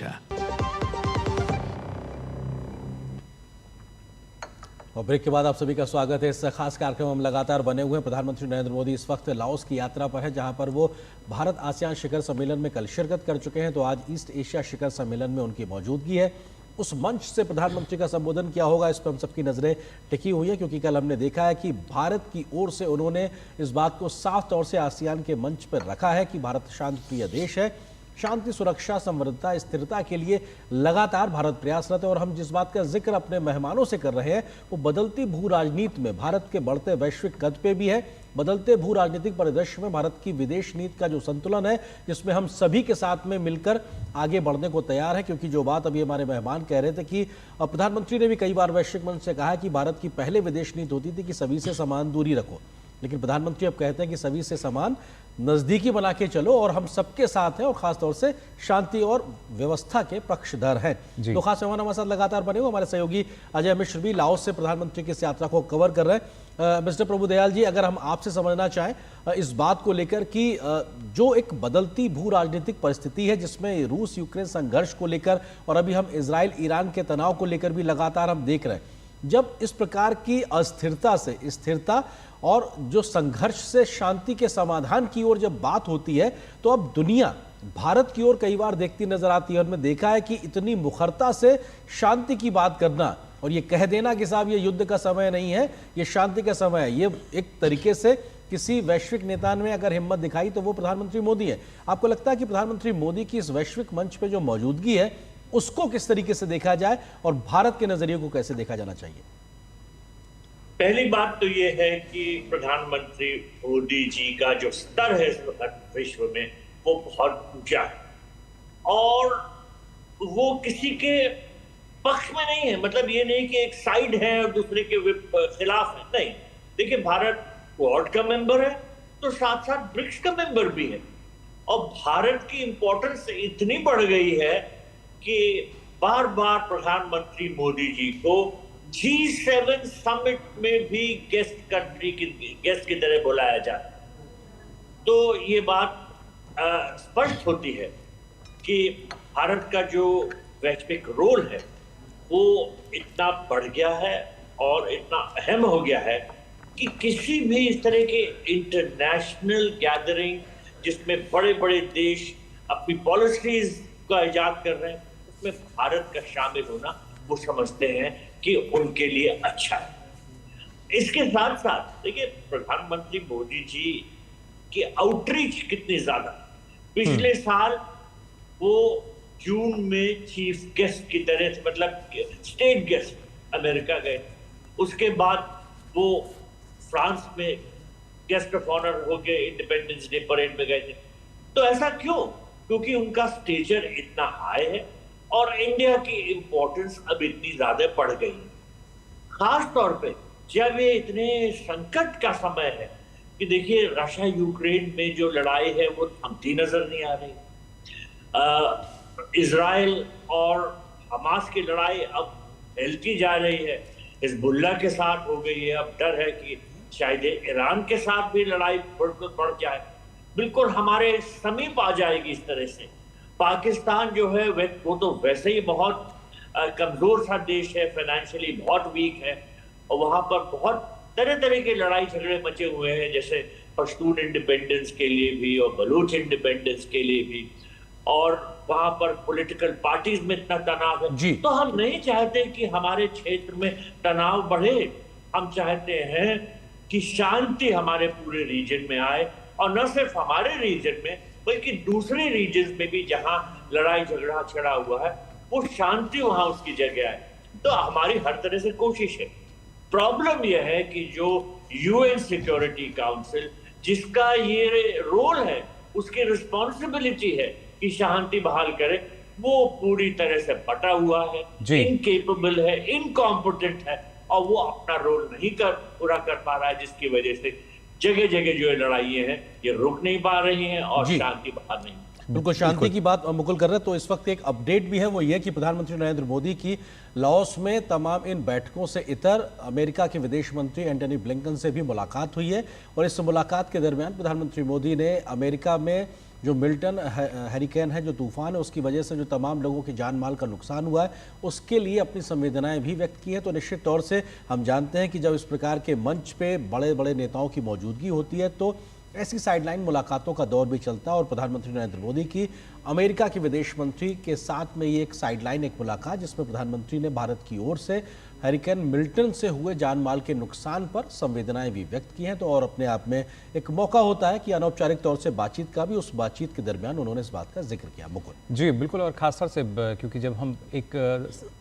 हमेशा। और ब्रेक के बाद आप सभी का स्वागत है। इस खास कार्यक्रम हम लगातार बने हुए हैं। प्रधानमंत्री नरेंद्र मोदी इस वक्त लाओस की यात्रा पर है, जहां पर वो भारत आसियान शिखर सम्मेलन में कल शिरकत कर चुके हैं। तो आज ईस्ट एशिया शिखर सम्मेलन में उनकी मौजूदगी है। उस मंच से प्रधानमंत्री का संबोधन क्या होगा, इस पर हम सबकी नजरें टिकी हुई हैं, क्योंकि कल हमने देखा है कि भारत की ओर से उन्होंने इस बात को साफ तौर से आसियान के मंच पर रखा है कि भारत शांति प्रिय देश है। शांति, सुरक्षा, समृद्धता, स्थिरता के लिए लगातार भारत प्रयासरत है। और हम जिस बात का जिक्र अपने मेहमानों से कर रहे हैं वो बदलती भू राजनीति में भारत के बढ़ते वैश्विक कद पे भी है। बदलते भू राजनीतिक परिदृश्य में भारत की विदेश नीति का जो संतुलन है, जिसमें हम सभी के साथ में मिलकर आगे बढ़ने को तैयार है। क्योंकि जो बात अभी हमारे मेहमान कह रहे थे कि प्रधानमंत्री ने भी कई बार वैश्विक मंच से कहा है कि भारत की पहले विदेश नीति होती थी कि सभी से समान दूरी रखो, लेकिन प्रधानमंत्री अब कहते हैं कि सभी से समान नजदीकी बना के चलो और हम सबके साथ हैं, और खासतौर से शांति और व्यवस्था के पक्षधर हैं। तो खास मेहमान हमारे साथ लगातार बने हुए हमारे सहयोगी अजय मिश्र भी लाओस से प्रधानमंत्री की इस यात्रा को कवर कर रहे हैं। मिस्टर प्रभुदयाल जी, अगर हम आपसे समझना चाहें इस बात को लेकर कि जो एक बदलती भू राजनीतिक परिस्थिति है, जिसमें रूस यूक्रेन संघर्ष को लेकर और अभी हम इजराइल ईरान के तनाव को लेकर भी लगातार हम देख रहे हैं, जब इस प्रकार की अस्थिरता से स्थिरता और जो संघर्ष से शांति के समाधान की ओर जब बात होती है, तो अब दुनिया भारत की ओर कई बार देखती नजर आती है। और मैं देखा है कि इतनी मुखरता से शांति की बात करना और ये कह देना कि साहब ये युद्ध का समय नहीं है, ये शांति का समय है, ये एक तरीके से किसी वैश्विक नेता में अगर हिम्मत दिखाई तो वो प्रधानमंत्री मोदी है। आपको लगता है कि प्रधानमंत्री मोदी की इस वैश्विक मंच पे जो मौजूदगी है उसको किस तरीके से देखा जाए और भारत के नजरिए को कैसे देखा जाना चाहिए? पहली बात तो ये है कि प्रधानमंत्री मोदी जी का जो स्तर है इस वक्त विश्व में वो बहुत ऊंचा है और वो किसी के पक्ष में नहीं है। मतलब ये नहीं कि एक साइड है और दूसरे के खिलाफ है, नहीं। देखिए, भारत क्वाड का मेंबर है तो साथ साथ ब्रिक्स का मेंबर भी है, और भारत की इंपॉर्टेंस इतनी बढ़ गई है कि बार बार प्रधानमंत्री मोदी जी को G7 समिट में भी गेस्ट की तरह बुलाया जाता है। तो ये बात स्पष्ट होती है कि भारत का जो वैश्विक रोल है वो इतना बढ़ गया है और इतना अहम हो गया है कि किसी भी इस तरह के इंटरनेशनल गैदरिंग जिसमें बड़े बड़े देश अपनी पॉलिसीज का इजाद कर रहे हैं, उसमें भारत का शामिल होना वो समझते हैं कि उनके लिए अच्छा है। इसके साथ साथ देखिए, प्रधानमंत्री मोदी जी की आउटरीच कितनी ज्यादा। पिछले साल वो जून में चीफ गेस्ट की तरह से, मतलब स्टेट गेस्ट अमेरिका गए। उसके बाद वो फ्रांस में गेस्ट ऑफ ऑनर होके इंडिपेंडेंस डे परेड में गए थे। तो ऐसा क्यों? क्योंकि उनका स्टेचर इतना हाई है और इंडिया की इंपॉर्टेंस अब इतनी ज्यादा बढ़ गई है, खास तौर पे जब ये इतने संकट का समय है कि देखिए रशिया यूक्रेन में जो लड़ाई है वो थमती नजर नहीं आ रही। इजराइल और हमास की लड़ाई अब फैलती जा रही है, हिजबुल्लाह के साथ हो गई है। अब डर है कि शायद ईरान के साथ भी लड़ाई बढ़ जाए, बिल्कुल हमारे समीप आ जाएगी इस तरह से। पाकिस्तान जो है वो तो वैसे ही बहुत कमजोर सा देश है, फाइनेंशियली बहुत वीक है, और वहां पर बहुत तरह तरह के लड़ाई झगड़े मचे हुए हैं, जैसे पश्तून इंडिपेंडेंस के लिए भी और बलूच इंडिपेंडेंस के लिए भी, और वहां पर पॉलिटिकल पार्टीज में इतना तनाव है। तो हम नहीं चाहते कि हमारे क्षेत्र में तनाव बढ़े, हम चाहते हैं कि शांति हमारे पूरे रीजन में आए, और न सिर्फ हमारे रीजन में बल्कि दूसरे रीजन में भी जहां लड़ाई झगड़ा छिड़ा हुआ है वो शांति वहां उसकी जगह है। तो हमारी हर तरह से कोशिश है। प्रॉब्लम यह है कि जो यूएन सिक्योरिटी काउंसिल जिसका ये रोल है, उसकी रिस्पॉन्सिबिलिटी है कि शांति बहाल करे, वो पूरी तरह से बटा हुआ है, इनकेपेबल है, इनकॉम्पिटेंट है, और वो अपना रोल नहीं पूरा कर पा रहा है, जिसकी वजह से जगह जगह जो लड़ाइयां हैं ये रुक नहीं पा रही हैं और शांति बाहर नहीं। बिल्कुल शांति की बात मुकुल कर रहे हैं। तो इस वक्त एक अपडेट भी है, वो ये कि प्रधानमंत्री नरेंद्र मोदी की लाओस में तमाम इन बैठकों से इतर अमेरिका के विदेश मंत्री एंटनी ब्लिंकन से भी मुलाकात हुई है। और इस मुलाकात के दरमियान प्रधानमंत्री मोदी ने अमेरिका में जो मिल्टन हरिकेन है, जो तूफान है, उसकी वजह से जो तमाम लोगों की जान माल का नुकसान हुआ है, उसके लिए अपनी संवेदनाएं भी व्यक्त की है। तो निश्चित तौर से हम जानते हैं कि जब इस प्रकार के मंच पे बड़े बड़े नेताओं की मौजूदगी होती है तो ऐसी साइडलाइन मुलाकातों का दौर भी चलता है। और प्रधानमंत्री नरेंद्र मोदी की अमेरिका के विदेश मंत्री के साथ में ये एक साइडलाइन, एक मुलाकात, जिसमें प्रधानमंत्री ने भारत की ओर से हरिकेन मिल्टन से हुए जान माल के नुकसान पर संवेदनाएं भी व्यक्त की हैं। तो और अपने आप में एक मौका होता है कि अनौपचारिक तौर से बातचीत का भी, उस बातचीत के दरमियान उन्होंने इस बात का जिक्र किया। मुकुल जी बिल्कुल, और खासतौर से क्योंकि जब हम एक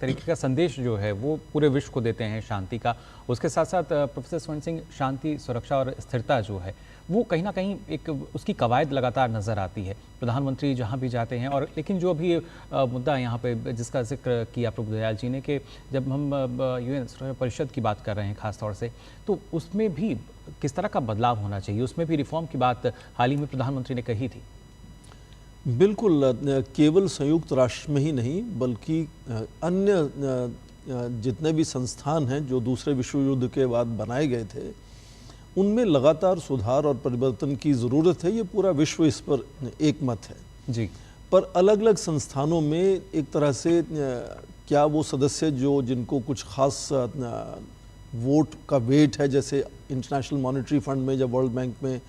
तरीके का संदेश जो है वो पूरे विश्व को देते हैं शांति का, उसके साथ साथ प्रोफेसर स्वर्ण सिंह, शांति, सुरक्षा और स्थिरता जो है वो कहीं ना कहीं एक उसकी कवायद लगातार नज़र आती है प्रधानमंत्री जहाँ भी जाते हैं। और लेकिन जो अभी मुद्दा यहाँ पे जिसका जिक्र किया प्रभु दयाल जी ने, कि जब हम UN सुरक्षा परिषद की बात कर रहे हैं खास तौर से, तो उसमें भी किस तरह का बदलाव होना चाहिए, उसमें भी रिफॉर्म की बात हाल ही में प्रधानमंत्री ने कही थी। बिल्कुल, केवल संयुक्त राष्ट्र में ही नहीं बल्कि अन्य जितने भी संस्थान हैं जो दूसरे विश्व युद्ध के बाद बनाए गए थे, उनमें लगातार सुधार और परिवर्तन की ज़रूरत है। ये पूरा विश्व इस पर एक मत है जी। पर अलग अलग संस्थानों में एक तरह से क्या वो सदस्य जो जिनको कुछ खास वोट का वेट है, जैसे इंटरनेशनल मॉनेटरी फंड में या वर्ल्ड बैंक में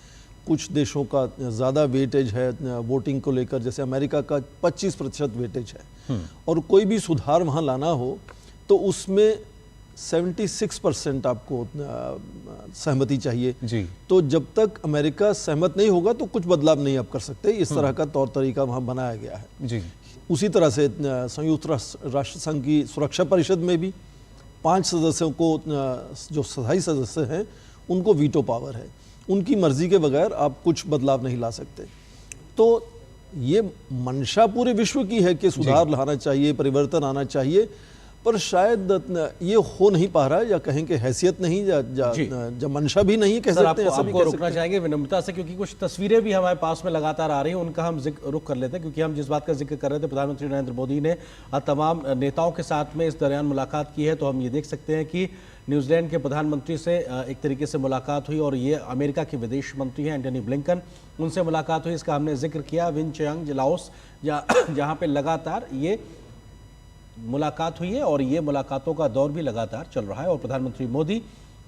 कुछ देशों का ज़्यादा वेटेज है वोटिंग को लेकर, जैसे अमेरिका का 25% वेटेज है, और कोई भी सुधार वहाँ लाना हो तो उसमें 76% आपको सहमति चाहिए जी। तो जब तक अमेरिका सहमत नहीं होगा तो कुछ बदलाव नहीं आप कर सकते। इस तरह का तौर तरीका वहाँ बनाया गया है जी। उसी तरह से संयुक्त राष्ट्र संघ की सुरक्षा परिषद में भी 5 सदस्यों को, जो स्थायी सदस्य हैं, उनको वीटो पावर है, उनकी मर्जी के बगैर आप कुछ बदलाव नहीं ला सकते। तो ये मंशा पूरे विश्व की है कि सुधार लाना चाहिए, परिवर्तन आना चाहिए, पर शायद ये हो नहीं पा रहा है, या कहें कि हैसियत नहीं या मंशा भी नहीं कह सकते हैं। आपको रुकना चाहेंगे विनम्रता से, क्योंकि कुछ तस्वीरें भी हमारे पास में लगातार आ रही हैं, उनका हम रुख कर लेते हैं, क्योंकि हम जिस बात का जिक्र कर रहे थे, प्रधानमंत्री नरेंद्र मोदी ने तमाम नेताओं के साथ में इस दरमियान मुलाकात की है। तो हम ये देख सकते हैं कि न्यूजीलैंड के प्रधानमंत्री से एक तरीके से मुलाकात हुई, और ये अमेरिका के विदेश मंत्री हैं एंटनी ब्लिंकन, उनसे मुलाकात हुई, इसका हमने जिक्र किया। वियतनाम, लाओस, जहाँ पे लगातार ये मुलाकात हुई है और ये मुलाकातों का दौर भी लगातार चल रहा है। और प्रधानमंत्री मोदी,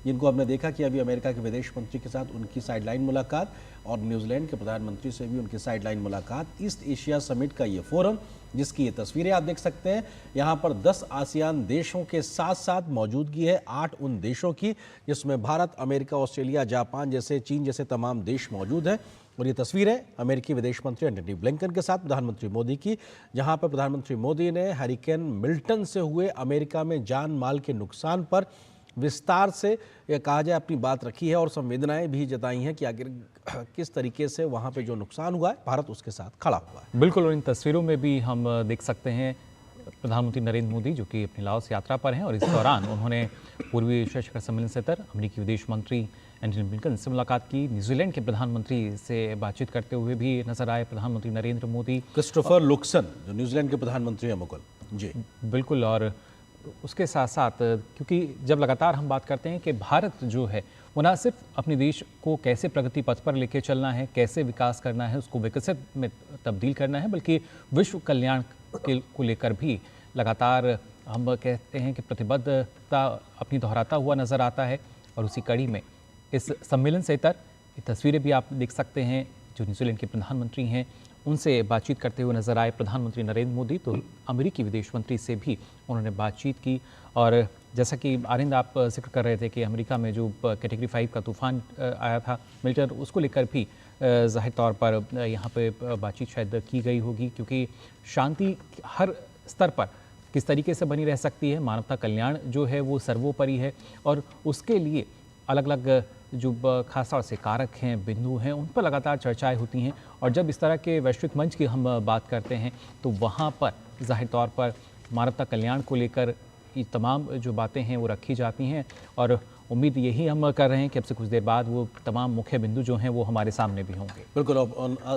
जिनको हमने देखा कि अभी अमेरिका के विदेश मंत्री के साथ उनकी साइडलाइन मुलाकात, और न्यूजीलैंड के प्रधानमंत्री से भी उनकी साइडलाइन मुलाकात, ईस्ट एशिया समिट का ये फोरम, जिसकी ये तस्वीरें आप देख सकते हैं। यहाँ पर 10 आसियान देशों के साथ साथ मौजूदगी है 8 उन देशों की, जिसमें भारत, अमेरिका, ऑस्ट्रेलिया, जापान जैसे, चीन जैसे तमाम देश मौजूद हैं। और ये तस्वीर है अमेरिकी विदेश मंत्री एंटनी ब्लिंकन के साथ प्रधानमंत्री मोदी की, जहां पर प्रधानमंत्री मोदी ने हरिकेन मिल्टन से हुए अमेरिका में जान माल के नुकसान पर विस्तार से यह कहा जाए अपनी बात रखी है, और संवेदनाएं भी जताई हैं कि आखिर किस तरीके से वहां पे जो नुकसान हुआ है भारत उसके साथ खड़ा हुआ है। बिल्कुल, और इन तस्वीरों में भी हम देख सकते हैं प्रधानमंत्री नरेंद्र मोदी जो कि अपनी लाओस यात्रा पर हैं, और इस दौरान उन्होंने पूर्वी एशिया शिखर सम्मेलन से अमेरिकी विदेश मंत्री एंटनी ब्लिंकन से मुलाकात की। न्यूजीलैंड के प्रधानमंत्री से बातचीत करते हुए भी नजर आए प्रधानमंत्री नरेंद्र मोदी। क्रिस्टोफर लुक्सन जो न्यूजीलैंड के प्रधानमंत्री हैं, मुकुल जी बिल्कुल, और उसके साथ साथ क्योंकि जब लगातार हम बात करते हैं कि भारत जो है वो ना सिर्फ अपने देश को कैसे प्रगति पथ पर लेके चलना है, कैसे विकास करना है, उसको विकसित में तब्दील करना है, बल्कि विश्व कल्याण को लेकर भी लगातार हम कहते हैं कि प्रतिबद्धता अपनी दोहराता हुआ नजर आता है। और उसी कड़ी में इस सम्मेलन से ये तस्वीरें भी आप देख सकते हैं, जो न्यूजीलैंड के प्रधानमंत्री हैं उनसे बातचीत करते हुए नजर आए प्रधानमंत्री नरेंद्र मोदी। तो अमेरिकी विदेश मंत्री से भी उन्होंने बातचीत की, और जैसा कि आरिंद आप जिक्र कर रहे थे कि अमेरिका में जो कैटेगरी 5 का तूफान आया था मिल्टन, उसको लेकर भी जाहिर तौर पर यहाँ पे बातचीत शायद की गई होगी, क्योंकि शांति हर स्तर पर किस तरीके से बनी रह सकती है, मानवता कल्याण जो है वो सर्वोपरि है, और उसके लिए अलग अलग जो खासतौर से कारक हैं, बिंदु हैं, उन पर लगातार चर्चाएं होती हैं। और जब इस तरह के वैश्विक मंच की हम बात करते हैं तो वहाँ पर जाहिर तौर पर मानवता कल्याण को लेकर ये तमाम जो बातें हैं वो रखी जाती हैं, और उम्मीद यही हम कर रहे हैं कि अब से कुछ देर बाद वो तमाम मुख्य बिंदु जो हैं वो हमारे सामने भी होंगे। बिल्कुल,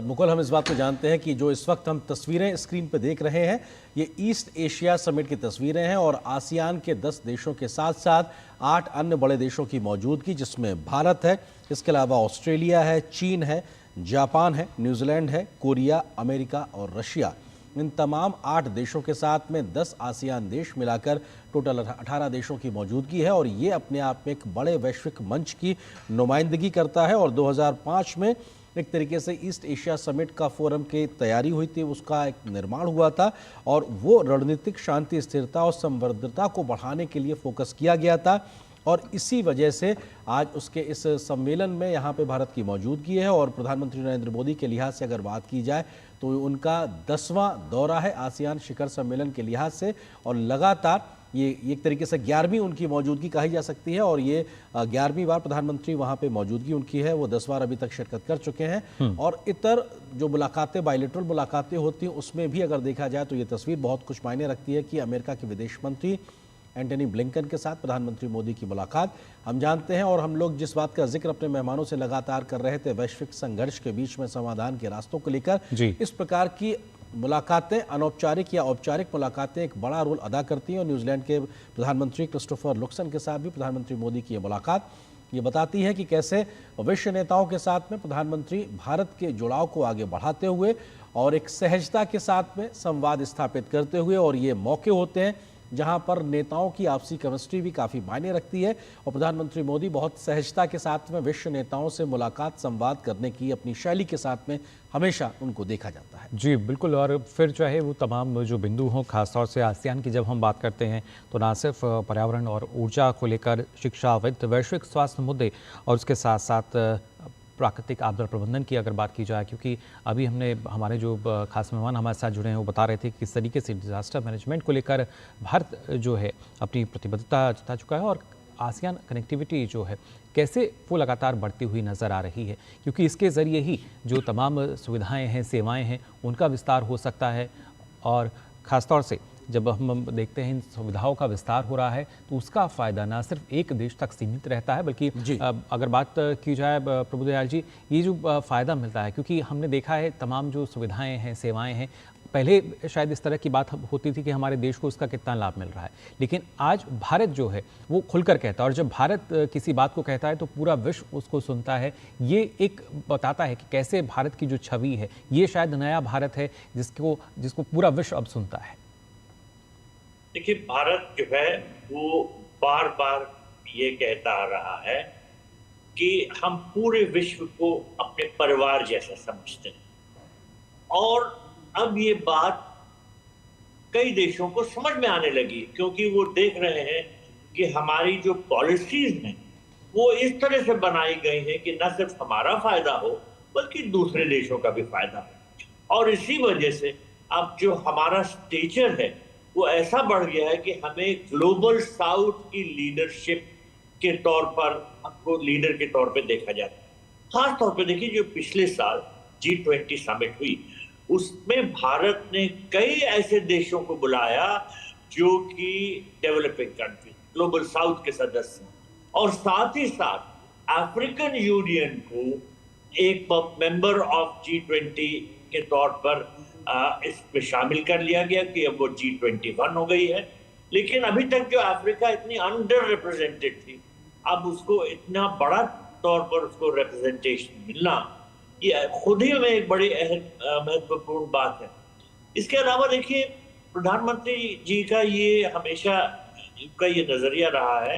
मुकुल, हम इस बात को जानते हैं कि जो इस वक्त हम तस्वीरें स्क्रीन पर देख रहे हैं, ये ईस्ट एशिया समिट की तस्वीरें हैं, और आसियान के 10 देशों के साथ साथ 8 अन्य बड़े देशों की मौजूदगी, जिसमें भारत है, इसके अलावा ऑस्ट्रेलिया है, चीन है, जापान है, न्यूजीलैंड है, कोरिया, अमेरिका और रशिया। इन तमाम 8 देशों के साथ में 10 आसियान देश मिलाकर टोटल 18 देशों की मौजूदगी है और ये अपने आप में एक बड़े वैश्विक मंच की नुमाइंदगी करता है। और 2005 में एक तरीके से ईस्ट एशिया समिट का फोरम की तैयारी हुई थी, उसका एक निर्माण हुआ था और वो रणनीतिक शांति, स्थिरता और संवर्धितता को बढ़ाने के लिए फोकस किया गया था। और इसी वजह से आज उसके इस सम्मेलन में यहाँ पे भारत की मौजूदगी है। और प्रधानमंत्री नरेंद्र मोदी के लिहाज से अगर बात की जाए तो उनका 10वां दौरा है आसियान शिखर सम्मेलन के लिहाज से और लगातार ये एक तरीके से 11वीं उनकी मौजूदगी कही जा सकती है। और ये 11वीं बार प्रधानमंत्री वहाँ पे मौजूदगी उनकी है, वो 10 बार अभी तक शिरकत कर चुके हैं। और इतर जो मुलाकातें, बायलैटरल मुलाकातें होती हैं, उसमें भी अगर देखा जाए तो ये तस्वीर बहुत कुछ मायने रखती है कि अमेरिका के विदेश मंत्री एंटनी ब्लिंकन के साथ प्रधानमंत्री मोदी की मुलाकात। हम जानते हैं और हम लोग जिस बात का जिक्र अपने मेहमानों से लगातार कर रहे थे, वैश्विक संघर्ष के बीच में समाधान के रास्तों को लेकर, इस प्रकार की मुलाकातें, अनौपचारिक या औपचारिक मुलाकातें एक बड़ा रोल अदा करती हैं। और न्यूजीलैंड के प्रधानमंत्री क्रिस्टोफर लुक्सन के साथ भी प्रधानमंत्री मोदी की मुलाकात ये बताती है कि कैसे विश्व नेताओं के साथ में प्रधानमंत्री भारत के जुड़ाव को आगे बढ़ाते हुए और एक सहजता के साथ में संवाद स्थापित करते हुए, और ये मौके होते हैं जहां पर नेताओं की आपसी केमिस्ट्री भी काफ़ी मायने रखती है। और प्रधानमंत्री मोदी बहुत सहजता के साथ में विश्व नेताओं से मुलाकात, संवाद करने की अपनी शैली के साथ में हमेशा उनको देखा जाता है। जी बिल्कुल। और फिर चाहे वो तमाम जो बिंदु हों, खासतौर से आसियान की जब हम बात करते हैं तो ना सिर्फ पर्यावरण और ऊर्जा को लेकर, शिक्षा, वित्त, वैश्विक स्वास्थ्य मुद्दे और उसके साथ साथ प्राकृतिक आपदा प्रबंधन की अगर बात की जाए, क्योंकि अभी हमने हमारे जो खास मेहमान हमारे साथ जुड़े हैं वो बता रहे थे कि किस तरीके से डिजास्टर मैनेजमेंट को लेकर भारत जो है अपनी प्रतिबद्धता जता चुका है और आसियान कनेक्टिविटी जो है कैसे वो लगातार बढ़ती हुई नज़र आ रही है, क्योंकि इसके ज़रिए ही जो तमाम सुविधाएं हैं, सेवाएं हैं, उनका विस्तार हो सकता है। और ख़ासतौर से जब हम देखते हैं इन सुविधाओं का विस्तार हो रहा है तो उसका फ़ायदा ना सिर्फ एक देश तक सीमित रहता है, बल्कि अगर बात की जाए प्रभुदयाल जी, ये जो फ़ायदा मिलता है, क्योंकि हमने देखा है तमाम जो सुविधाएं हैं, सेवाएं हैं, पहले शायद इस तरह की बात होती थी कि हमारे देश को उसका कितना लाभ मिल रहा है, लेकिन आज भारत जो है वो खुलकर कहता है। और जब भारत किसी बात को कहता है तो पूरा विश्व उसको सुनता है। ये एक बताता है कि कैसे भारत की जो छवि है, ये शायद नया भारत है जिसको पूरा विश्व अब सुनता है। देखिए, भारत जो है वो बार बार ये कहता आ रहा है कि हम पूरे विश्व को अपने परिवार जैसा समझते हैं। और अब ये बात कई देशों को समझ में आने लगी, क्योंकि वो देख रहे हैं कि हमारी जो पॉलिसीज हैं वो इस तरह से बनाई गई हैं कि न सिर्फ हमारा फायदा हो बल्कि दूसरे देशों का भी फायदा हो। और इसी वजह से अब जो हमारा स्टेचर है वो ऐसा बढ़ गया है कि हमें ग्लोबल साउथ की लीडरशिप के तौर पर, हमको लीडर के तौर पे देखा जाता है। खास तौर पे देखिए, जो पिछले साल G20 समिट हुई उसमें भारत ने कई ऐसे देशों को बुलाया जो कि डेवलपिंग कंट्री, ग्लोबल साउथ के सदस्य, और साथ ही साथ अफ्रीकन यूनियन को एक मेंबर ऑफ G20 के तौर पर इसमें शामिल कर लिया गया कि अब वो G21 हो गई है। लेकिन अभी तक जो अफ्रीका इतनी अंडर रिप्रेजेंटेड थी, अब उसको इतना बड़ा तौर पर उसको रिप्रेजेंटेशन मिलना, ये खुद ही में एक बड़ी महत्वपूर्ण बात है। इसके अलावा देखिए, प्रधानमंत्री जी का ये हमेशा का ये नजरिया रहा है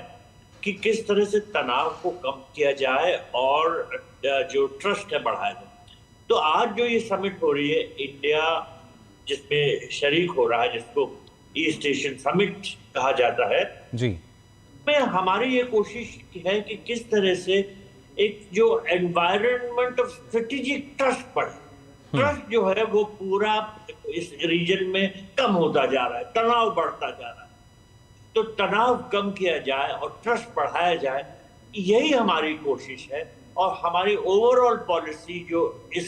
कि किस तरह से तनाव को कम किया जाए और जो ट्रस्ट है बढ़ाया जाए। तो आज जो ये समिट हो रही है, इंडिया जिसमें शरीक हो रहा है, जिसको ईस्ट एशियन समिट कहा जाता है जी, में हमारी ये कोशिश है कि किस तरह से एक जो एनवायरनमेंट ऑफ स्ट्रेटेजिक ट्रस्ट बढ़े। ट्रस्ट जो है वो पूरा इस रीजन में कम होता जा रहा है, तनाव बढ़ता जा रहा है। तो तनाव कम किया जाए और ट्रस्ट बढ़ाया जाए, यही हमारी कोशिश है। और हमारी ओवरऑल पॉलिसी जो इस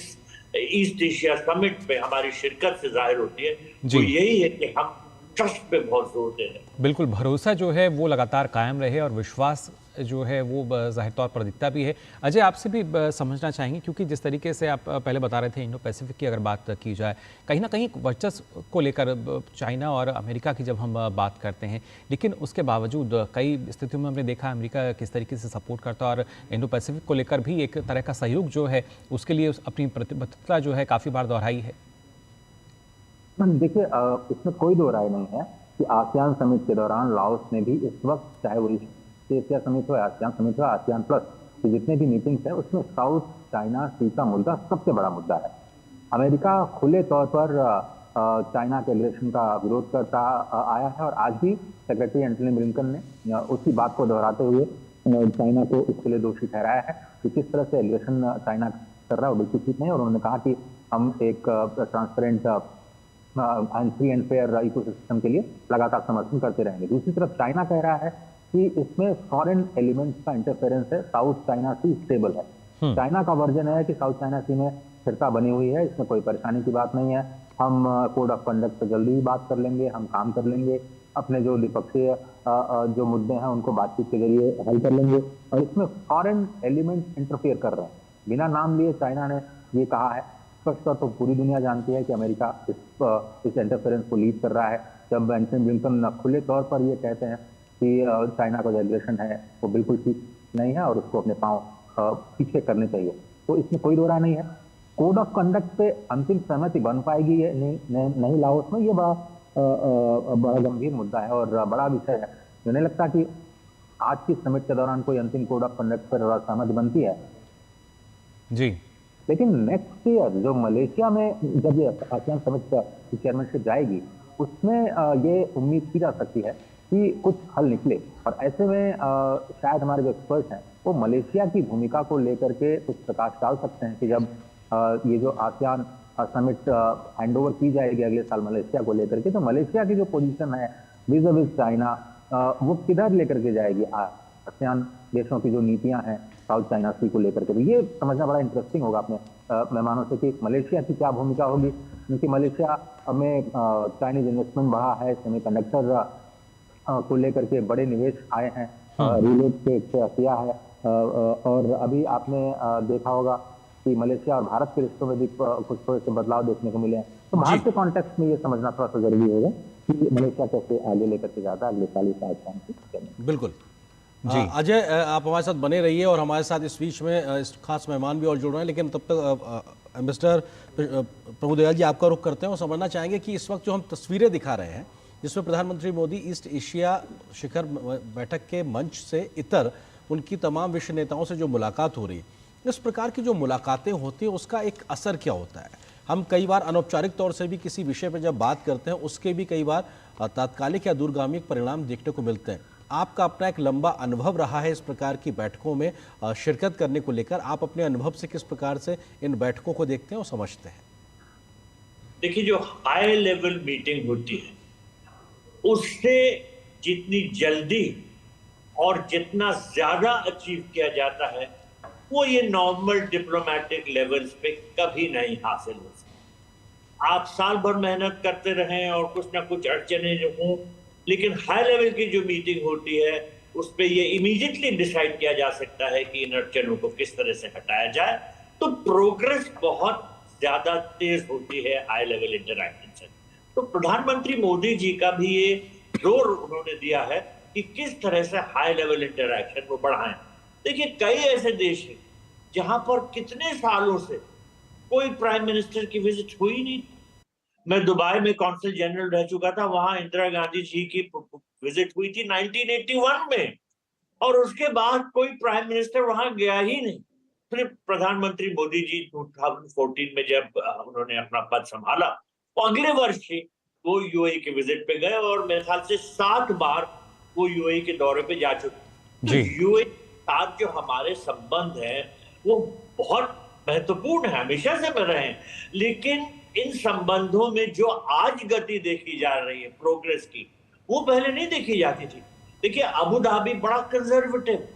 ईस्ट एशिया समिट पे हमारी शिरकत से जाहिर होती है वो यही है कि हम ट्रस्ट पे बहुत जोर दे रहे हैं। बिल्कुल, भरोसा जो है वो लगातार कायम रहे और विश्वास जो है वो ज़ाहिर तौर पर दिखता भी है। अजय, आपसे भी समझना चाहेंगे, क्योंकि जिस तरीके से आप पहले बता रहे थे इंडो पैसिफिक की अगर बात की जाए, कहीं ना कहीं वर्चस्व को लेकर चाइना और अमेरिका की जब हम बात करते हैं, लेकिन उसके बावजूद कई स्थितियों में हमने देखा अमेरिका किस तरीके से सपोर्ट करता है और इंडो पैसिफिक को लेकर भी एक तरह का सहयोग जो है उसके लिए अपनी प्रतिबद्धता जो है काफ़ी बार दोहराई है। देखिए, इसमें कोई दो राय नहीं है कि आसियान समिट के दौरान लाओस ने भी इस वक्त, चाहे वो ईस्ट एशिया समिट हो, आसियान समिट हो, आसियान प्लस के जितने भी मीटिंग्स हैं, उसमें साउथ चाइना सी का मुद्दा सबसे बड़ा मुद्दा है। अमेरिका खुले तौर पर चाइना के एग्रेशन का विरोध करता आया है और आज भी सेक्रेटरी एंटनी ब्लिंकन ने उसी बात को दोहराते हुए चाइना को इसके लिए दोषी ठहराया है कि किस तरह से एग्रेशन चाइना कर रहा है वो बिल्कुल ठीक नहीं। और उन्होंने कहा कि हम एक transparent and free and fair ecosystem के लिए लगातार समर्थन करते रहेंगे। दूसरी तरफ चाइना कह रहा है कि इसमें फॉरेन एलिमेंट्स का इंटरफेरेंस है, साउथ चाइना सी स्टेबल है। चाइना का वर्जन है कि साउथ चाइना सी में स्थिरता बनी हुई है, इसमें कोई परेशानी की बात नहीं है, हम कोड ऑफ कंडक्ट पर जल्दी ही बात कर लेंगे, हम काम कर लेंगे, अपने जो द्विपक्षीय जो मुद्दे हैं उनको बातचीत के जरिए हल कर लेंगे। और इसमें फॉरेन एलिमेंट इंटरफेयर कर रहे हैं, बिना नाम लिए चाइना ने ये कहा है। स्पष्ट तौर पर पूरी दुनिया जानती है कि अमेरिका इस इंटरफेरेंस को लीड कर रहा है। जब एंटनी ब्लिंकन खुले तौर पर ये कहते हैं कि चाइना का जो एग्रेशन है वो बिल्कुल ठीक नहीं है और उसको अपने पांव पीछे करने चाहिए, तो इसमें कोई दो राय नहीं है। कोड ऑफ कंडक्ट पे अंतिम सहमति बन पाएगी ये नहीं लाओस में, ये बड़ा गंभीर मुद्दा है और बड़ा विषय है। मुझे नहीं लगता कि आज की समिट के दौरान कोई अंतिम कोड ऑफ कंडक्ट पर सहमति बनती है जी। लेकिन नेक्स्ट ईयर जो मलेशिया में जब ये आसियान समिट की चेयरमैनशिप जाएगी, उसमें ये उम्मीद की जा सकती है कि कुछ हल निकले। और ऐसे में शायद हमारे जो एक्सपर्ट हैं वो मलेशिया की भूमिका को लेकर के कुछ प्रकाश डाल सकते हैं कि जब ये जो आसियान समिट हैंडओवर की जाएगी अगले साल मलेशिया को लेकर के, तो मलेशिया की जो पोजीशन है विज़ चाइना वो किधर लेकर के जाएगी आसियान देशों की जो नीतियां हैं साउथ चाइना सी को लेकर के। तो ये समझना बड़ा इंटरेस्टिंग होगा अपने मेहमानों से कि मलेशिया की क्या भूमिका होगी, क्योंकि मलेशिया में चाइनीज इन्वेस्टमेंट बढ़ा है, सेमीकंडक्टर को लेकर के बड़े निवेश आए हैं, रियल एस्टेट किया है। और अभी आपने देखा होगा कि मलेशिया और भारत के रिश्तों में भी कुछ थोड़े से बदलाव देखने को मिले हैं। तो भारत के कॉन्टेक्स्ट में ये समझना थोड़ा सा जरूरी होगा कि मलेशिया कैसे आगे लेकर के जाता है अगले साल इस आसियान। बिल्कुल जी। अजय, आप हमारे साथ बने रहिए और हमारे साथ इस बीच में खास मेहमान भी और जुड़ रहे हैं, लेकिन तब तक एम्बेसडर प्रभुदयाल जी आपका रुख करते हैं और समझना चाहेंगे कि इस वक्त जो हम तस्वीरें दिखा रहे हैं जिसमें प्रधानमंत्री मोदी ईस्ट एशिया शिखर बैठक के मंच से इतर उनकी तमाम विश्व नेताओं से जो मुलाकात हो रही है, इस प्रकार की जो मुलाकातें होती हैं उसका एक असर क्या होता है? हम कई बार अनौपचारिक तौर से भी किसी विषय पर जब बात करते हैं उसके भी कई बार तात्कालिक या दूरगामी परिणाम देखने को मिलते हैं। आपका अपना एक लंबा अनुभव रहा है इस प्रकार की बैठकों में शिरकत करने को लेकर, आप अपने अनुभव से किस प्रकार से इन बैठकों को देखते हैं और समझते हैं? देखिए, जो हाई लेवल मीटिंग होती है उससे जितनी जल्दी और जितना ज्यादा अचीव किया जाता है वो ये नॉर्मल डिप्लोमेटिक लेवल्स पे कभी नहीं हासिल हो सकता। आप साल भर मेहनत करते रहें और कुछ ना कुछ अड़चने जो हों, लेकिन हाई लेवल की जो मीटिंग होती है उस पर ये इमीडिएटली डिसाइड किया जा सकता है कि इन अड़चनों को किस तरह से हटाया जाए। तो प्रोग्रेस बहुत ज्यादा तेज होती है हाई लेवल इंटरैक्शन से। तो प्रधानमंत्री मोदी जी का भी ये जोर उन्होंने दिया है कि किस तरह से हाई लेवल इंटरैक्शन को बढ़ाएं। देखिए, कई ऐसे देश हैं जहां पर कितने सालों से कोई प्राइम मिनिस्टर की विजिट हुई नहीं। मैं दुबई में कौंसल जनरल रह चुका था, वहां इंदिरा गांधी जी की विजिट हुई थी 1981 में और उसके बाद कोई प्राइम मिनिस्टर वहां गया ही नहीं। फिर प्रधानमंत्री मोदी जी 2014 में जब उन्होंने अपना पद संभाला तो अगले वर्ष ही वो यूएई के विजिट पे गए और मेरे ख्याल से 7 बार वो यूएई के दौरे पे जा चुके। तो यूएई के साथ जो हमारे संबंध हैं वो बहुत महत्वपूर्ण है, हमेशा से में रहे हैं। लेकिन इन संबंधों में जो आज गति देखी जा रही है प्रोग्रेस की, वो पहले नहीं देखी जाती थी। देखिए, अबू धाबी बड़ा कंजर्वेटिव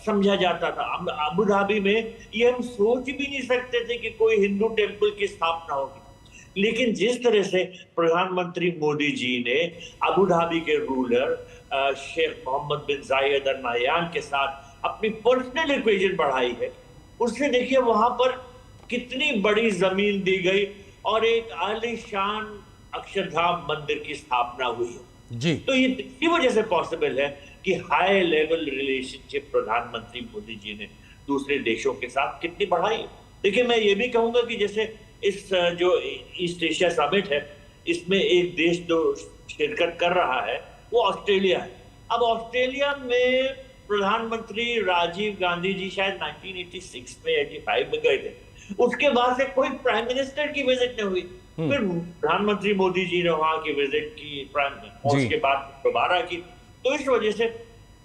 समझा जाता था। अबू धाबी में ये हम सोच भी नहीं सकते थे कि कोई हिंदू टेम्पल की स्थापना होगी। लेकिन जिस तरह से प्रधानमंत्री मोदी जी ने अबू धाबी के रूलर शेख मोहम्मद बिन जायद अल नाह्यान के साथ अपनी पर्सनल इक्वेशन बढ़ाई है, उससे देखिए वहां पर कितनी बड़ी जमीन दी गई और एक आलीशान अक्षरधाम मंदिर की स्थापना हुई है जी। तो ये इसी वजह से पॉसिबल है कि हाई लेवल रिलेशनशिप प्रधानमंत्री मोदी जी ने दूसरे देशों के साथ कितनी बढ़ाई। देखिए मैं ये भी कहूंगा कि जैसे इस जो ईस्ट एशिया समिट है, इसमें एक देश जो शिरकत कर रहा है वो ऑस्ट्रेलिया है। अब ऑस्ट्रेलिया में प्रधानमंत्री राजीव गांधी जी शायद 1986 में 85 में गए थे, उसके बाद से कोई प्राइम मिनिस्टर की विजिट नहीं हुई। फिर प्रधानमंत्री मोदी जी ने वहां की विजिट की, और उसके बाद दोबारा की। तो इस वजह से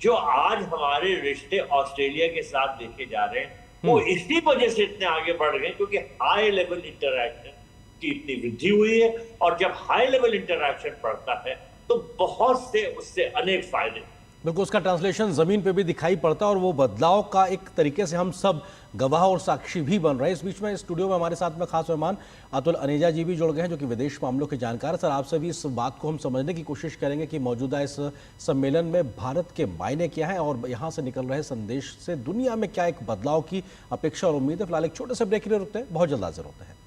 जो आज हमारे रिश्ते ऑस्ट्रेलिया के साथ देखे जा रहे हैं वो इसी वजह से इतने आगे बढ़ गए क्योंकि हाई लेवल इंटरैक्शन की इतनी वृद्धि हुई है। और जब हाई लेवल इंटरैक्शन बढ़ता है तो बहुत से उससे अनेक फायदे। बिल्कुल, उसका ट्रांसलेशन ज़मीन पे भी दिखाई पड़ता है और वो बदलाव का एक तरीके से हम सब गवाह और साक्षी भी बन रहे हैं। इस बीच में स्टूडियो में हमारे साथ में खास मेहमान अतुल अनेजा जी भी जुड़ गए हैं जो कि विदेश मामलों के जानकार। सर, आपसे भी इस बात को हम समझने की कोशिश करेंगे कि मौजूदा इस सम्मेलन में भारत के मायने क्या हैं और यहाँ से निकल रहे संदेश से दुनिया में क्या एक बदलाव की अपेक्षा और उम्मीद है। फिलहाल एक छोटे से ब्रेक के लिए रुकते हैं, बहुत जल्द हाजिर होते हैं।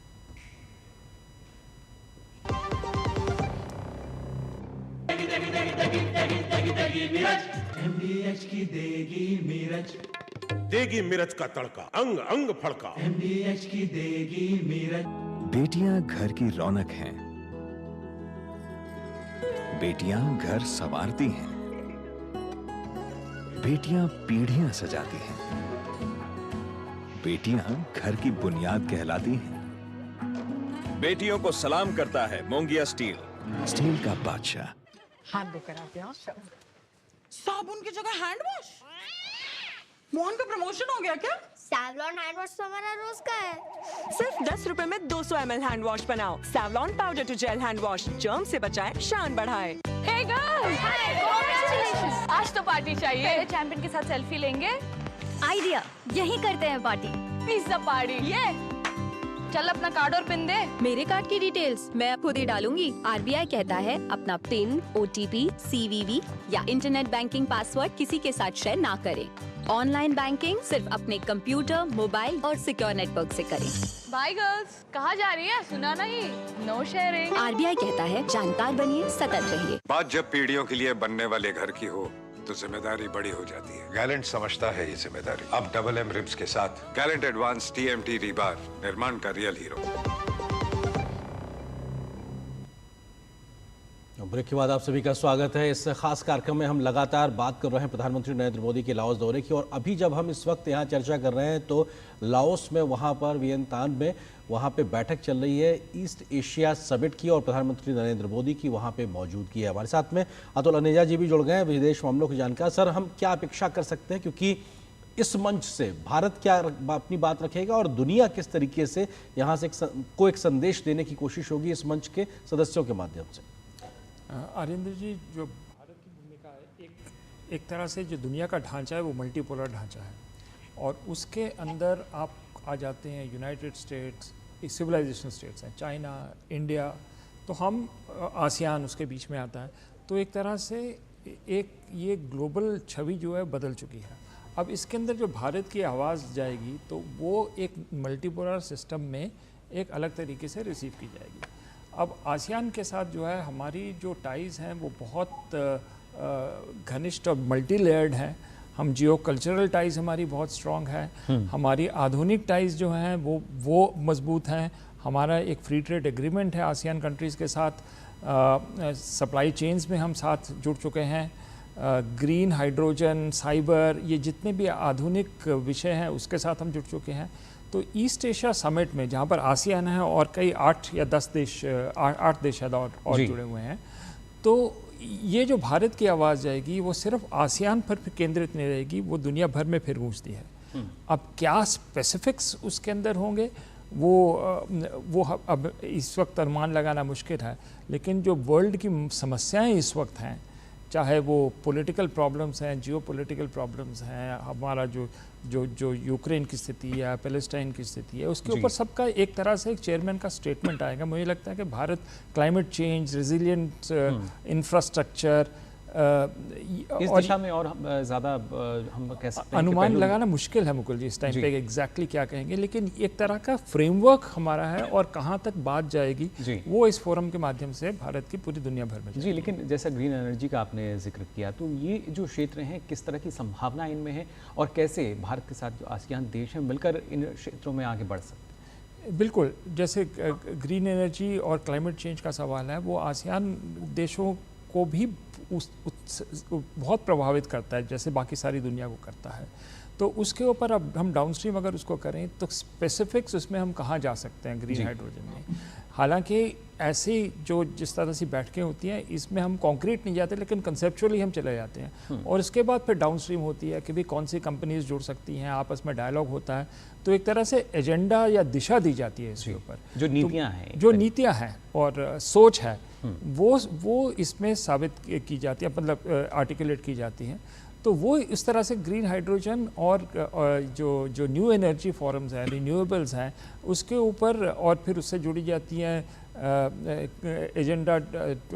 MDH की देगी मिर्च, देगी मिर्च का तड़का, अंग अंग फड़का। MDH की देगी मिर्च। बेटियां घर की रौनक हैं, बेटियां घर संवारती हैं, बेटियां पीढ़ियां सजाती हैं, बेटियां घर की बुनियाद कहलाती हैं। बेटियों को सलाम करता है मोंगिया स्टील, स्टील का बादशाह। हाथ धोकर आते हैं। साबुन की जगह हैंड वॉश। मोहन का प्रमोशन हो गया क्या? सैवलॉन हैंड वॉश तो हमारा रोज का है। सिर्फ 10 रुपए में 200 ml हैंड वॉश बनाओ। Savlon powder to gel hand wash, germ से बचाए, शान बढ़ाए। Hey girls, congratulations. आज तो पार्टी चाहिए। पहले चैंपियन के साथ सेल्फी लेंगे। आइडिया, यही करते हैं पार्टी। Pizza party. ये चल अपना कार्ड और पिन दे। मेरे कार्ड की डिटेल्स मैं खुद ही डालूंगी। आरबीआई कहता है अपना पिन, ओटीपी, सीवीवी या इंटरनेट बैंकिंग पासवर्ड किसी के साथ शेयर ना करें। ऑनलाइन बैंकिंग सिर्फ अपने कंप्यूटर, मोबाइल और सिक्योर नेटवर्क से करें। बाय गर्ल्स, कहाँ जा रही है? सुना नहीं, नो शेयरिंग। आरबीआई कहता है जानकार बनिए, सतर्क रहिए। बात जब पीढ़ियों के लिए बनने वाले घर की हो तो जिम्मेदारी बड़ी हो जाती है। गैलेंट समझता है ये जिम्मेदारी। अब डबल एम रिब्स के साथ गैलेंट एडवांस TMT रीबार, निर्माण का रियल हीरो। ब्रेक के बाद आप सभी का स्वागत है। इस खास कार्यक्रम में हम लगातार बात कर रहे हैं प्रधानमंत्री नरेंद्र मोदी के लाओस दौरे की। और अभी जब हम इस वक्त यहाँ चर्चा कर रहे हैं तो लाओस में वहाँ पर वियतनाम में वहाँ पे बैठक चल रही है ईस्ट एशिया समिट की और प्रधानमंत्री नरेंद्र मोदी की वहाँ पे मौजूदगी है। हमारे साथ में अतुल अनेजा जी भी जुड़ गए हैं, विदेश मामलों के जानकार। सर, हम क्या अपेक्षा कर सकते हैं क्योंकि इस मंच से भारत क्या अपनी बात रखेगा और दुनिया किस तरीके से यहाँ से एक संदेश देने की कोशिश होगी इस मंच के सदस्यों के माध्यम से? आरिंदर जी, जो भारत की भूमिका है, एक तरह से जो दुनिया का ढांचा है वो मल्टीपोलर ढांचा है और उसके अंदर आप आ जाते हैं यूनाइटेड स्टेट्स, सिविलाइजेशन स्टेट्स हैं, चाइना, इंडिया, तो हम आसियान उसके बीच में आता है। तो एक तरह से एक ये ग्लोबल छवि जो है बदल चुकी है। अब इसके अंदर जो भारत की आवाज़ जाएगी तो वो एक मल्टीपोलर सिस्टम में एक अलग तरीके से रिसीव की जाएगी। अब आसियान के साथ जो है हमारी जो टाइज़ हैं वो बहुत घनिष्ठ और मल्टी लेयर्ड हैं। हम जियो कल्चरल टाइज़ हमारी बहुत स्ट्रॉन्ग है, हमारी आधुनिक टाइज़ जो हैं वो मजबूत हैं। हमारा एक फ्री ट्रेड एग्रीमेंट है आसियान कंट्रीज़ के साथ, सप्लाई चेन्स में हम साथ जुड़ चुके हैं। ग्रीन हाइड्रोजन, साइबर, ये जितने भी आधुनिक विषय हैं उसके साथ हम जुड़ चुके हैं। तो ईस्ट एशिया समिट में जहाँ पर आसियान है और कई 8 या 10 देश, 8 देश और जुड़े हुए हैं, तो ये जो भारत की आवाज़ जाएगी वो सिर्फ आसियान पर केंद्रित नहीं रहेगी, वो दुनिया भर में फिर गूंजती है। अब क्या स्पेसिफिक्स उसके अंदर होंगे वो अब इस वक्त अनुमान लगाना मुश्किल है, लेकिन जो वर्ल्ड की समस्याएं इस वक्त हैं, चाहे वो पॉलिटिकल प्रॉब्लम्स हैं, जियोपॉलिटिकल प्रॉब्लम्स हैं, हमारा जो यूक्रेन की स्थिति है, पैलेस्टाइन की स्थिति है, उसके ऊपर सबका एक तरह से एक चेयरमैन का स्टेटमेंट आएगा। मुझे लगता है कि Bharat climate change, resilient infrastructure, इस दिशा में और ज़्यादा हम कह सकते हैं अनुमान लगाना मुश्किल है मुकुल जी इस टाइम पे एग्जैक्टली क्या कहेंगे, लेकिन एक तरह का फ्रेमवर्क हमारा है और कहाँ तक बात जाएगी वो इस फोरम के माध्यम से भारत की पूरी दुनिया भर में जी। लेकिन जैसा ग्रीन एनर्जी का आपने जिक्र किया, तो ये जो क्षेत्र हैं किस तरह की संभावना इनमें है और कैसे भारत के साथ जो आसियान देश हैं मिलकर इन क्षेत्रों में आगे बढ़ सकते हैं? बिल्कुल, जैसे ग्रीन एनर्जी और क्लाइमेट चेंज का सवाल है वो आसियान देशों को भी बहुत प्रभावित करता है जैसे बाकी सारी दुनिया को करता है। तो उसके ऊपर अब हम डाउनस्ट्रीम अगर उसको करें तो स्पेसिफिक्स उसमें हम कहाँ जा सकते हैं ग्रीन हाइड्रोजन में। हालांकि ऐसी जो जिस तरह से बैठकें होती हैं इसमें हम कॉन्क्रीट नहीं जाते, लेकिन कंसेप्चुअली हम चले जाते हैं और इसके बाद फिर डाउनस्ट्रीम होती है कि भाई कौन सी कंपनीज जुड़ सकती हैं, आपस में डायलॉग होता है, तो एक तरह से एजेंडा या दिशा दी जाती है इसके ऊपर। जो नीतियाँ हैं, जो नीतियाँ हैं और सोच है वो इसमें साबित की जाती है, मतलब आर्टिकुलेट की जाती हैं। तो वो इस तरह से ग्रीन हाइड्रोजन और जो न्यू एनर्जी फॉरम्स हैं, रिन्यूएबल्स हैं, उसके ऊपर और फिर उससे जुड़ी जाती हैं एजेंडा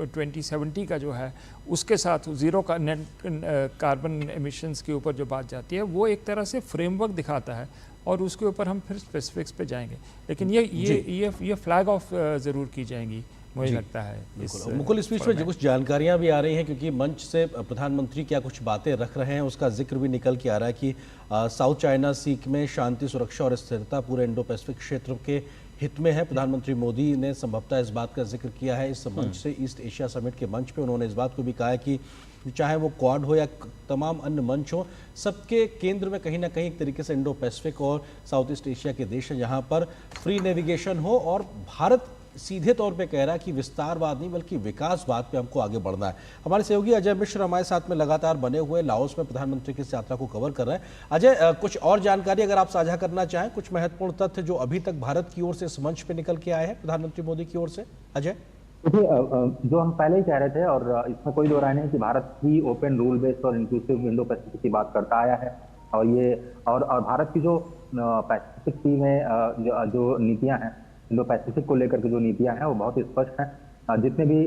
2070 का जो है उसके साथ ज़ीरो का नेट कार्बन एमिशंस के ऊपर जो बात जाती है वो एक तरह से फ्रेमवर्क दिखाता है और उसके ऊपर हम फिर स्पेसिफिक्स पे जाएंगे, लेकिन ये फ्लैग ऑफ ज़रूर की जाएंगी मुझे लगता है। मुकुल, इस बीच में कुछ जानकारियां भी आ रही हैं क्योंकि मंच से प्रधानमंत्री क्या कुछ बातें रख रहे हैं उसका जिक्र भी निकल के आ रहा है कि साउथ चाइना सी में शांति, सुरक्षा और स्थिरता पूरे इंडो पैसिफिक क्षेत्र के हित में है। प्रधानमंत्री मोदी ने संभवतः इस बात का जिक्र किया है इस मंच से, ईस्ट एशिया समिट के मंच पे। उन्होंने इस बात को भी कहा है कि चाहे वो क्वाड हो या तमाम अन्य मंच हो, सबके केंद्र में कहीं ना कहीं एक तरीके से इंडो पैसिफिक और साउथ ईस्ट एशिया के देश हैं जहां पर फ्री नेविगेशन हो। और भारत सीधे तौर पे कह रहा है कि विस्तारवाद नहीं बल्कि विकासवाद पे हमको आगे बढ़ना है। हमारे सहयोगी अजय मिश्र हमारे साथ में लगातार बने हुए लाओस में प्रधानमंत्री की इस यात्रा को कवर कर रहे हैं। अजय, कुछ और जानकारी अगर आप साझा करना चाहें, कुछ महत्वपूर्ण तथ्य जो अभी तक भारत की ओर से इस मंच पे निकल के आए हैं प्रधानमंत्री मोदी की ओर से। अजय, देखिए, जो हम पहले ही कह रहे थे और इसमें कोई दो राय नहीं कि भारत ही ओपन रूल बेस्ड और इंक्लूसिव इंडो पैसिफिक की बात करता आया है और ये और भारत की जो पैसिफिक सी में जो नीतियां हैं, इंडो पैसिफिक को लेकर के जो नीतियां हैं वो बहुत ही स्पष्ट हैं। जितने भी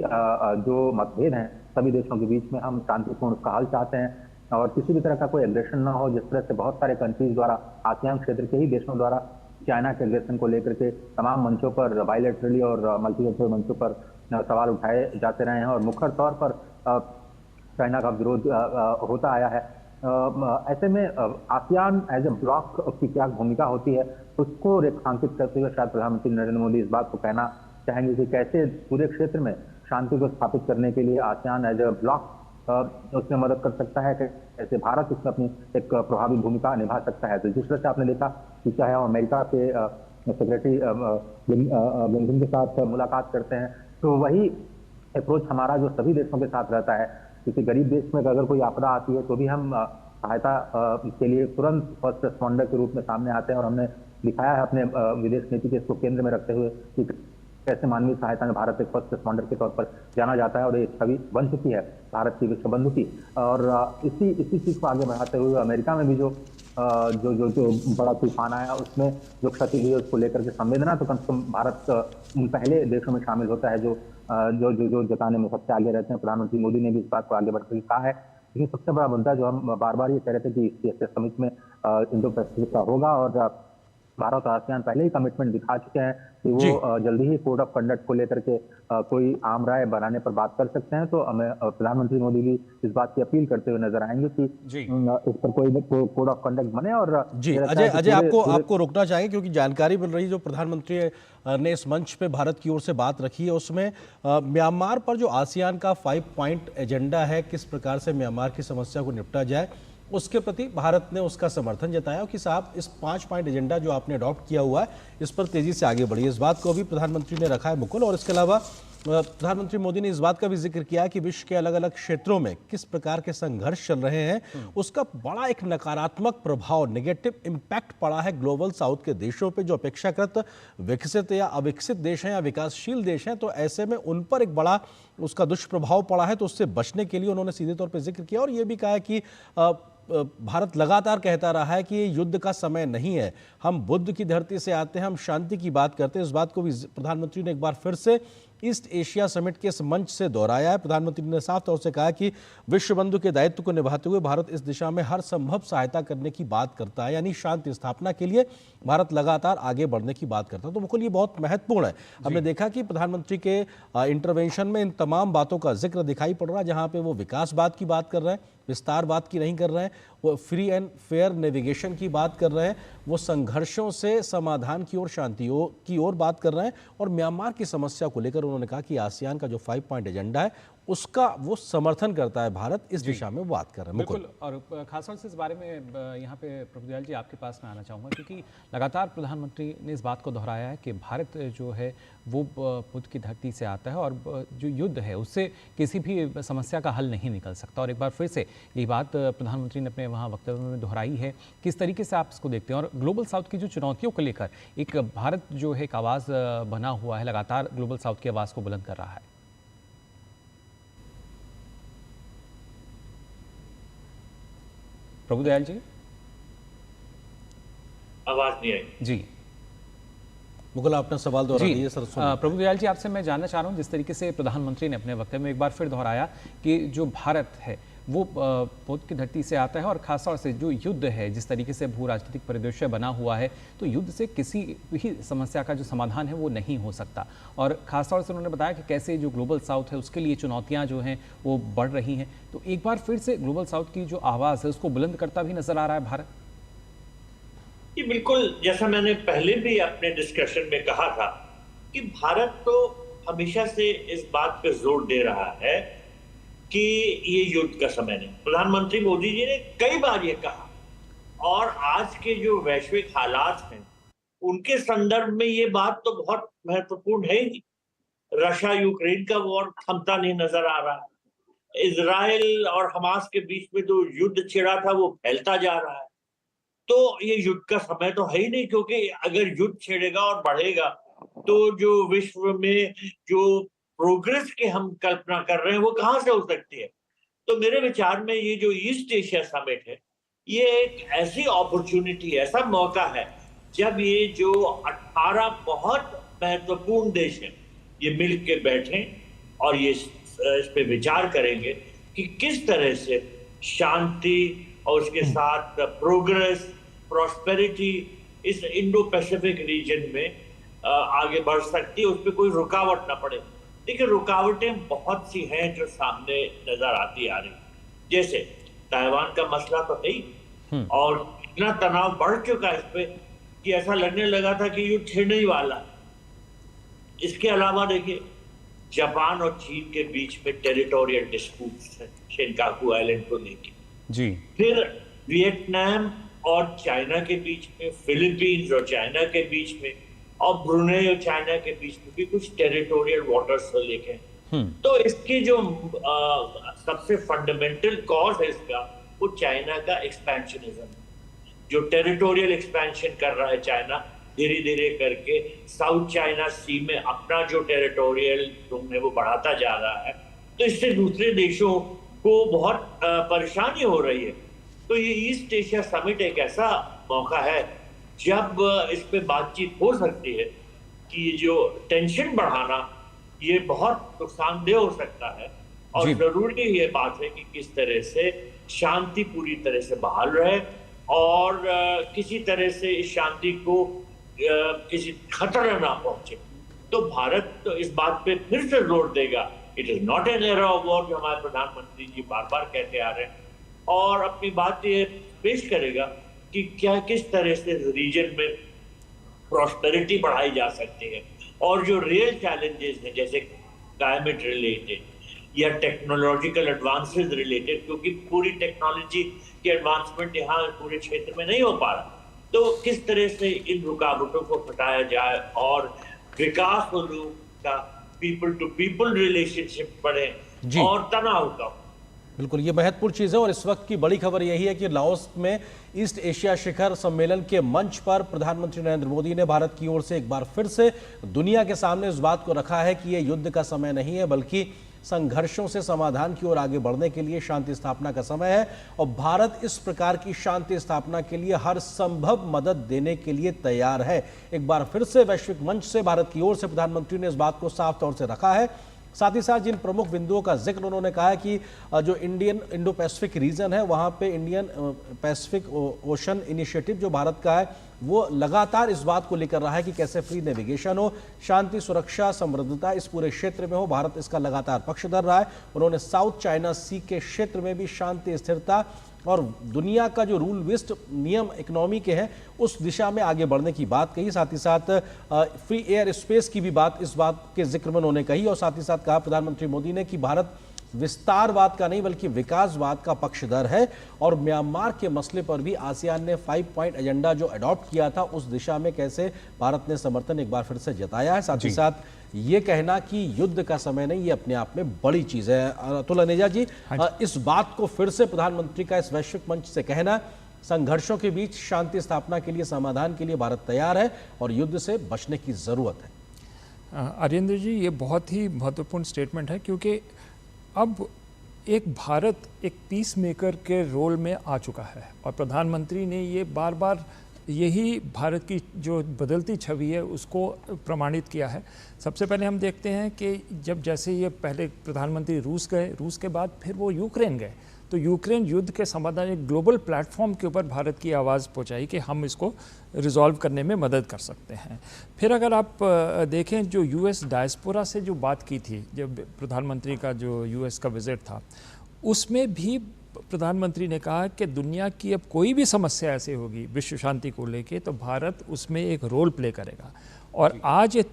जो मतभेद हैं सभी देशों के बीच में हम शांतिपूर्ण उसका हल चाहते हैं और किसी भी तरह का कोई एग्रेशन ना हो। जिस तरह से बहुत सारे कंट्रीज द्वारा, आसियान क्षेत्र के ही देशों द्वारा चाइना के एग्रेशन को लेकर के तमाम मंचों पर बायलैटरली और मल्टीलेटरल मंचों पर सवाल उठाए जाते रहे हैं और मुखर तौर पर चाइना का विरोध होता आया है। ऐसे में आसियान एज ए ब्लॉक की क्या भूमिका होती है उसको रेखांकित करते हुए शायद प्रधानमंत्री नरेंद्र मोदी इस बात को कहना चाहेंगे कि कैसे पूरे क्षेत्र में शांति को स्थापित करने के लिए आसियान एज ए ब्लॉक उसमें मदद कर सकता है, कैसे भारत उसमें अपनी एक प्रभावी भूमिका निभा सकता है। तो जिस तरह से आपने देखा कि चाहे हम अमेरिका के सेक्रेटरी ब्लिंकन के साथ मुलाकात करते हैं तो वही अप्रोच हमारा जो सभी देशों के साथ रहता है, क्योंकि गरीब देश में अगर कोई आपदा आती है तो भी हम सहायता के लिए तुरंत फर्स्ट रिस्पॉन्डर के रूप में सामने आते हैं और हमने दिखाया है अपने विदेश नीति के इसको केंद्र में रखते हुए कि कैसे मानवीय सहायता में भारत एक फर्स्ट रिस्पॉन्डर के तौर पर जाना जाता है और ये छवि बन चुकी है भारत की विश्व बंधु की। और इसी चीज को आगे बढ़ाते हुए अमेरिका में भी जो बड़ा तूफान आया उसमें जो क्षति हुई है उसको लेकर के संवेदना तो कम से कम भारत उन पहले देशों में शामिल होता है जो जताने में सबसे आगे रहते हैं। प्रधानमंत्री मोदी ने भी इस बात को आगे बढ़कर कहा है। लेकिन सबसे बड़ा मुद्दा जो हम बार बार ये कह रहे थे कि इस समिट में इंडो पैसिफिक का होगा और भारत और आसियान पहले ही कमिटमेंट दिखा चुके हैं कि वो जल्दी ही कोड ऑफ कंडक्ट को लेकर के कोई आम राय बनाने पर बात कर सकते हैं। तो हमें प्रधानमंत्री मोदी भी इस बात की अपील करते हुए नजर आएंगे कि इस पर कोई कोड ऑफ कंडक्ट बने। और जी अजय आपको रोकना चाहेंगे क्योंकि जानकारी मिल रही है जो प्रधानमंत्री ने इस मंच पे भारत की ओर से बात रखी है उसमें म्यांमार पर जो आसियान का 5 पॉइंट एजेंडा है, किस प्रकार से म्यांमार की समस्या को निपटा जाए, उसके प्रति भारत ने उसका समर्थन जताया कि साहब इस 5 पॉइंट एजेंडा जो आपने अडॉप्ट किया हुआ है इस पर तेजी से आगे बढ़िए। इस बात को भी प्रधानमंत्री ने रखा है मुकुल। और इसके अलावा प्रधानमंत्री मोदी ने इस बात का भी जिक्र किया कि विश्व के अलग अलग क्षेत्रों में किस प्रकार के संघर्ष चल रहे हैं, उसका बड़ा एक नकारात्मक प्रभाव, नेगेटिव इम्पैक्ट पड़ा है ग्लोबल साउथ के देशों पे जो अपेक्षाकृत विकसित या अविकसित देश हैं या विकासशील देश हैं। तो ऐसे में उन पर एक बड़ा उसका दुष्प्रभाव पड़ा है। तो उससे बचने के लिए उन्होंने सीधे तौर पर जिक्र किया और ये भी कहा कि भारत लगातार कहता रहा है कि ये युद्ध का समय नहीं है, हम बुद्ध की धरती से आते हैं, हम शांति की बात करते हैं। इस बात को भी प्रधानमंत्री ने एक बार फिर से ईस्ट एशिया समिट के इस मंच से दोहराया है। प्रधानमंत्री ने साफ तौर से कहा कि विश्व बंधु के दायित्व को निभाते हुए भारत इस दिशा में हर संभव सहायता करने की बात करता है, यानी शांति स्थापना के लिए भारत लगातार आगे बढ़ने की बात करता है। तो मुकुल, ये बहुत महत्वपूर्ण है। हमने देखा कि प्रधानमंत्री के इंटरवेंशन में इन तमाम बातों का जिक्र दिखाई पड़ रहा है, जहां पे वो विकासवाद की बात कर रहे हैं, विस्तारवाद की नहीं कर रहे हैं, वो फ्री एंड फेयर नेविगेशन की बात कर रहे हैं, वो संघर्षों से समाधान की ओर, शांति की ओर बात कर रहे हैं। और म्यांमार की समस्या को लेकर उन्होंने कहा कि आसियान का जो 5 पॉइंट एजेंडा है उसका वो समर्थन करता है भारत, इस दिशा में बात कर रहे हैं। बिल्कुल, और खासतौर से इस बारे में यहाँ पे प्रभुदयाल जी आपके पास में आना चाहूँगा, क्योंकि लगातार प्रधानमंत्री ने इस बात को दोहराया है कि भारत जो है वो बुद्ध की धरती से आता है और जो युद्ध है उससे किसी भी समस्या का हल नहीं निकल सकता। और एक बार फिर से यही बात प्रधानमंत्री ने अपने वहाँ वक्तव्य में दोहराई है। किस तरीके से आप इसको देखते हैं और ग्लोबल साउथ की जो चुनौतियों को लेकर एक भारत जो है एक आवाज़ बना हुआ है, लगातार ग्लोबल साउथ की आवाज़ को बुलंद कर रहा है? प्रभुदयाल जी, आवाज नहीं आई जी। मुकुल, आपने सवाल दोहराइए सर। प्रभुदयाल जी, आपसे मैं जानना चाह रहा हूं, जिस तरीके से प्रधानमंत्री ने अपने वक्तव्य में एक बार फिर दोहराया कि जो भारत है वो बुद्ध की धरती से आता है और खासतौर से जो युद्ध है, जिस तरीके से भू राजनीतिक परिदृश्य बना हुआ है, तो युद्ध से किसी भी समस्या का जो समाधान है वो नहीं हो सकता। और खासतौर से उन्होंने बताया कि कैसे जो ग्लोबल साउथ है उसके लिए चुनौतियां जो हैं वो बढ़ रही हैं। तो एक बार फिर से ग्लोबल साउथ की जो आवाज़ है उसको बुलंद करता भी नजर आ रहा है भारत। ये बिल्कुल, जैसा मैंने पहले भी अपने डिस्कशन में कहा था कि भारत तो हमेशा से इस बात पे जोर दे रहा है कि ये युद्ध का समय नहीं। प्रधानमंत्री मोदी जी ने कई बार ये कहा, और आज के जो वैश्विक हालात हैं उनके संदर्भ में ये बात तो बहुत महत्वपूर्ण है ही। रशिया यूक्रेन का वॉर थमता नहीं नजर आ रहा है, इजराइल और हमास के बीच में जो युद्ध छिड़ा था वो फैलता जा रहा है। तो ये युद्ध का समय तो है ही नहीं, क्योंकि अगर युद्ध छिड़ेगा और बढ़ेगा तो जो विश्व में जो प्रोग्रेस की हम कल्पना कर रहे हैं वो कहां से हो सकती है। तो मेरे विचार में ये जो ईस्ट एशिया समिट है ये एक ऐसी अपॉर्चुनिटी, ऐसा मौका है जब ये जो 18 बहुत महत्वपूर्ण देश हैं ये मिल के बैठें और ये इस पे विचार करेंगे कि किस तरह से शांति और उसके साथ प्रोग्रेस, प्रॉस्पेरिटी इस इंडो पैसिफिक रीजन में आगे बढ़ सकती है, उस पर कोई रुकावट ना पड़े। देखिए, रुकावटें बहुत सी हैं जो सामने नजर आती आ रही, जैसे ताइवान का मसला तो है ही, और इतना तनाव बढ़ चुका है इस पे कि ऐसा लगने लगा था कि युद्ध छिड़ने ही वाला है। इसके अलावा देखिए, जापान और चीन के बीच में टेरिटोरियल डिस्प्यूट्स हैं शिनकाकू आइलैंड को लेकर जी। फिर वियतनाम और चाइना के बीच में, फिलीपींस और चाइना के बीच में, और ब्रुनेई और चाइना के बीच में भी कुछ टेरिटोरियल वाटर्स को लेके। तो इसकी जो सबसे फंडामेंटल कॉज है इसका, वो चाइना का एक्सपेंशनिज्म, जो टेरिटोरियल एक्सपेंशन कर रहा है चाइना धीरे धीरे करके साउथ चाइना सी में अपना जो टेरिटोरियल जोन है वो बढ़ाता जा रहा है। तो इससे दूसरे देशों को बहुत परेशानी हो रही है। तो ये ईस्ट एशिया समिट एक ऐसा मौका है जब इस पे बातचीत हो सकती है कि जो टेंशन बढ़ाना ये बहुत नुकसानदेह हो सकता है, और जरूरी ये बात है कि किस तरह से शांति पूरी तरह से बहाल रहे और किसी तरह से इस शांति को किसी खतरा ना पहुंचे। तो भारत तो इस बात पे फिर से जोर देगा, it is not an era of war, जो हमारे प्रधानमंत्री जी बार बार कहते आ रहे हैं, और अपनी बात ये पेश करेगा कि क्या किस तरह से रीजन में प्रॉस्पेरिटी बढ़ाई जा सकती है, और जो रियल चैलेंजेस हैं जैसे क्लाइमेट रिलेटेड या टेक्नोलॉजिकल एडवांसेस रिलेटेड, क्योंकि पूरी टेक्नोलॉजी की एडवांसमेंट यहाँ पूरे क्षेत्र में नहीं हो पा रहा, तो किस तरह से इन रुकावटों को हटाया जाए और विकास का पीपल टू पीपल रिलेशनशिप बढ़े और तनाव का। बिल्कुल, ये महत्वपूर्ण चीज़ है। और इस वक्त की बड़ी खबर यही है कि लाओस में ईस्ट एशिया शिखर सम्मेलन के मंच पर प्रधानमंत्री नरेंद्र मोदी ने भारत की ओर से एक बार फिर से दुनिया के सामने इस बात को रखा है कि ये युद्ध का समय नहीं है, बल्कि संघर्षों से समाधान की ओर आगे बढ़ने के लिए शांति स्थापना का समय है और भारत इस प्रकार की शांति स्थापना के लिए हर संभव मदद देने के लिए तैयार है। एक बार फिर से वैश्विक मंच से भारत की ओर से प्रधानमंत्री ने इस बात को साफ तौर से रखा है। साथ ही साथ जिन प्रमुख बिंदुओं का जिक्र उन्होंने कहा है कि जो इंडो पैसिफिक रीजन है वहां पे इंडियन पैसिफिक ओशन इनिशिएटिव जो भारत का है वो लगातार इस बात को लेकर रहा है कि कैसे फ्री नेविगेशन हो, शांति, सुरक्षा, समृद्धता इस पूरे क्षेत्र में हो। भारत इसका लगातार पक्षधर रहा है। उन्होंने साउथ चाइना सी के क्षेत्र में भी शांति, स्थिरता और दुनिया का जो रूल बेस्ड नियम इकोनॉमी के हैं उस दिशा में आगे बढ़ने की बात कही। साथ ही साथ फ्री एयर स्पेस की भी बात इस बात के जिक्र में उन्होंने कही और साथ ही साथ कहा प्रधानमंत्री मोदी ने कि भारत विस्तारवाद का नहीं बल्कि विकासवाद का पक्षधर है और म्यांमार के मसले पर भी आसियान ने 5 पॉइंट एजेंडा जो अडॉप्ट किया था उस दिशा में कैसे भारत ने समर्थन एक बार फिर से जताया है। साथ ही साथ ये कहना कि युद्ध का समय नहीं, ये अपने आप में बड़ी चीज है। अतुल अनेजा जी, इस बात को फिर से प्रधानमंत्री का इस वैश्विक मंच से कहना, संघर्षों के बीच शांति स्थापना के लिए, समाधान के लिए भारत तैयार है और युद्ध से बचने की जरूरत है। अरिंदर जी, ये बहुत ही महत्वपूर्ण स्टेटमेंट है क्योंकि अब एक भारत एक पीस मेकर के रोल में आ चुका है और प्रधानमंत्री ने ये बार बार यही भारत की जो बदलती छवि है उसको प्रमाणित किया है। सबसे पहले हम देखते हैं कि जब जैसे ये पहले प्रधानमंत्री रूस गए, रूस के बाद फिर वो यूक्रेन गए, तो यूक्रेन युद्ध के समाधान एक ग्लोबल प्लेटफॉर्म के ऊपर भारत की आवाज़ पहुंचाई कि हम इसको रिजॉल्व करने में मदद कर सकते हैं। फिर अगर आप देखें जो यूएस डायस्पोरा से जो बात की थी, जब प्रधानमंत्री का जो यूएस का विजिट था, उसमें भी प्रधानमंत्री ने कहा कि दुनिया की अब कोई भी समस्या ऐसे होगी विश्व शांति को लेके तो भारत उसमें एक रोल प्ले करेगा। और आज ये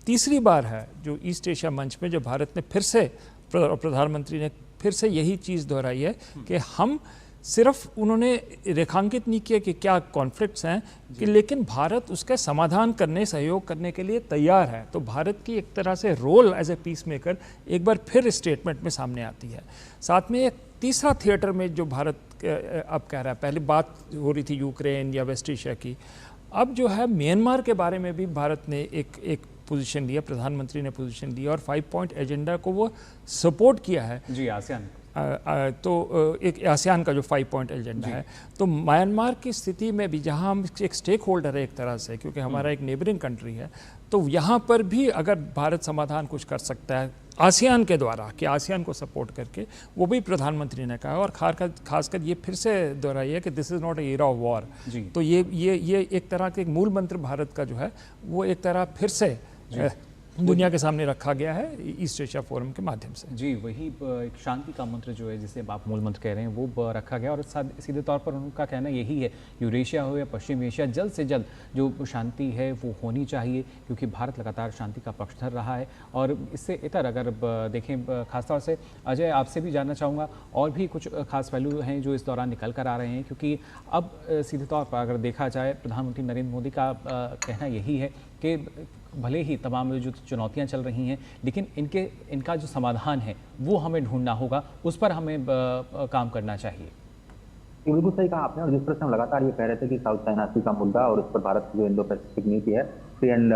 तीसरी बार है जो ईस्ट एशिया मंच में जो भारत ने फिर से, प्रधानमंत्री ने फिर से यही चीज़ दोहराई है कि हम सिर्फ, उन्होंने रेखांकित नहीं किया कि क्या कॉन्फ्लिक्ट्स हैं कि लेकिन भारत उसका समाधान करने, सहयोग करने के लिए तैयार है। तो भारत की एक तरह से role as a peace maker एक बार फिर स्टेटमेंट में सामने आती है। साथ में एक तीसरा थिएटर में जो भारत अब कह रहा है, पहले बात हो रही थी यूक्रेन या वेस्ट एशिया की, अब जो है म्यांमार के बारे में भी भारत ने एक पोजीशन लिया, प्रधानमंत्री ने पोजीशन लिया और 5 पॉइंट एजेंडा को वो सपोर्ट किया है। जी, आसियान तो एक आसियान का जो 5 पॉइंट एजेंडा है, तो म्यांमार की स्थिति में भी जहां हम एक स्टेक होल्डर है एक तरह से, क्योंकि हमारा एक नेबरिंग कंट्री है, तो यहाँ पर भी अगर भारत समाधान कुछ कर सकता है आसियान के द्वारा, कि आसियान को सपोर्ट करके, वो भी प्रधानमंत्री ने कहा। और खासकर ये फिर से दोहराई है कि this is not a era of war. तो ये एक तरह के मूल मंत्र भारत का जो है वो एक तरह फिर से दुनिया के सामने रखा गया है ईस्ट एशिया फोरम के माध्यम से। जी, वही एक शांति का मंत्र जो है जिसे आप मूल मंत्र कह रहे हैं वो रखा गया और सीधे तौर पर उनका कहना यही है, यूरेशिया हो या पश्चिम एशिया, जल्द से जल्द जो शांति है वो होनी चाहिए क्योंकि भारत लगातार शांति का पक्षधर रहा है। और इससे इतर अगर देखें, खासतौर से अजय आपसे भी जानना चाहूँगा, और भी कुछ खास पहलू हैं जो इस दौरान निकल कर आ रहे हैं, क्योंकि अब सीधे तौर पर अगर देखा जाए प्रधानमंत्री नरेंद्र मोदी का कहना यही है कि भले ही तमाम जो चुनौतियां चल रही हैं लेकिन इनका जो समाधान है वो हमें ढूंढना होगा, उस पर हमें काम करना चाहिए। बिल्कुल सही कहा आपने। और जिस तरह से हम लगातार ये कह रहे थे कि साउथ चाइना सी का मुद्दा और उस पर भारत की जो इंडो पैसिफिक नीति है, free and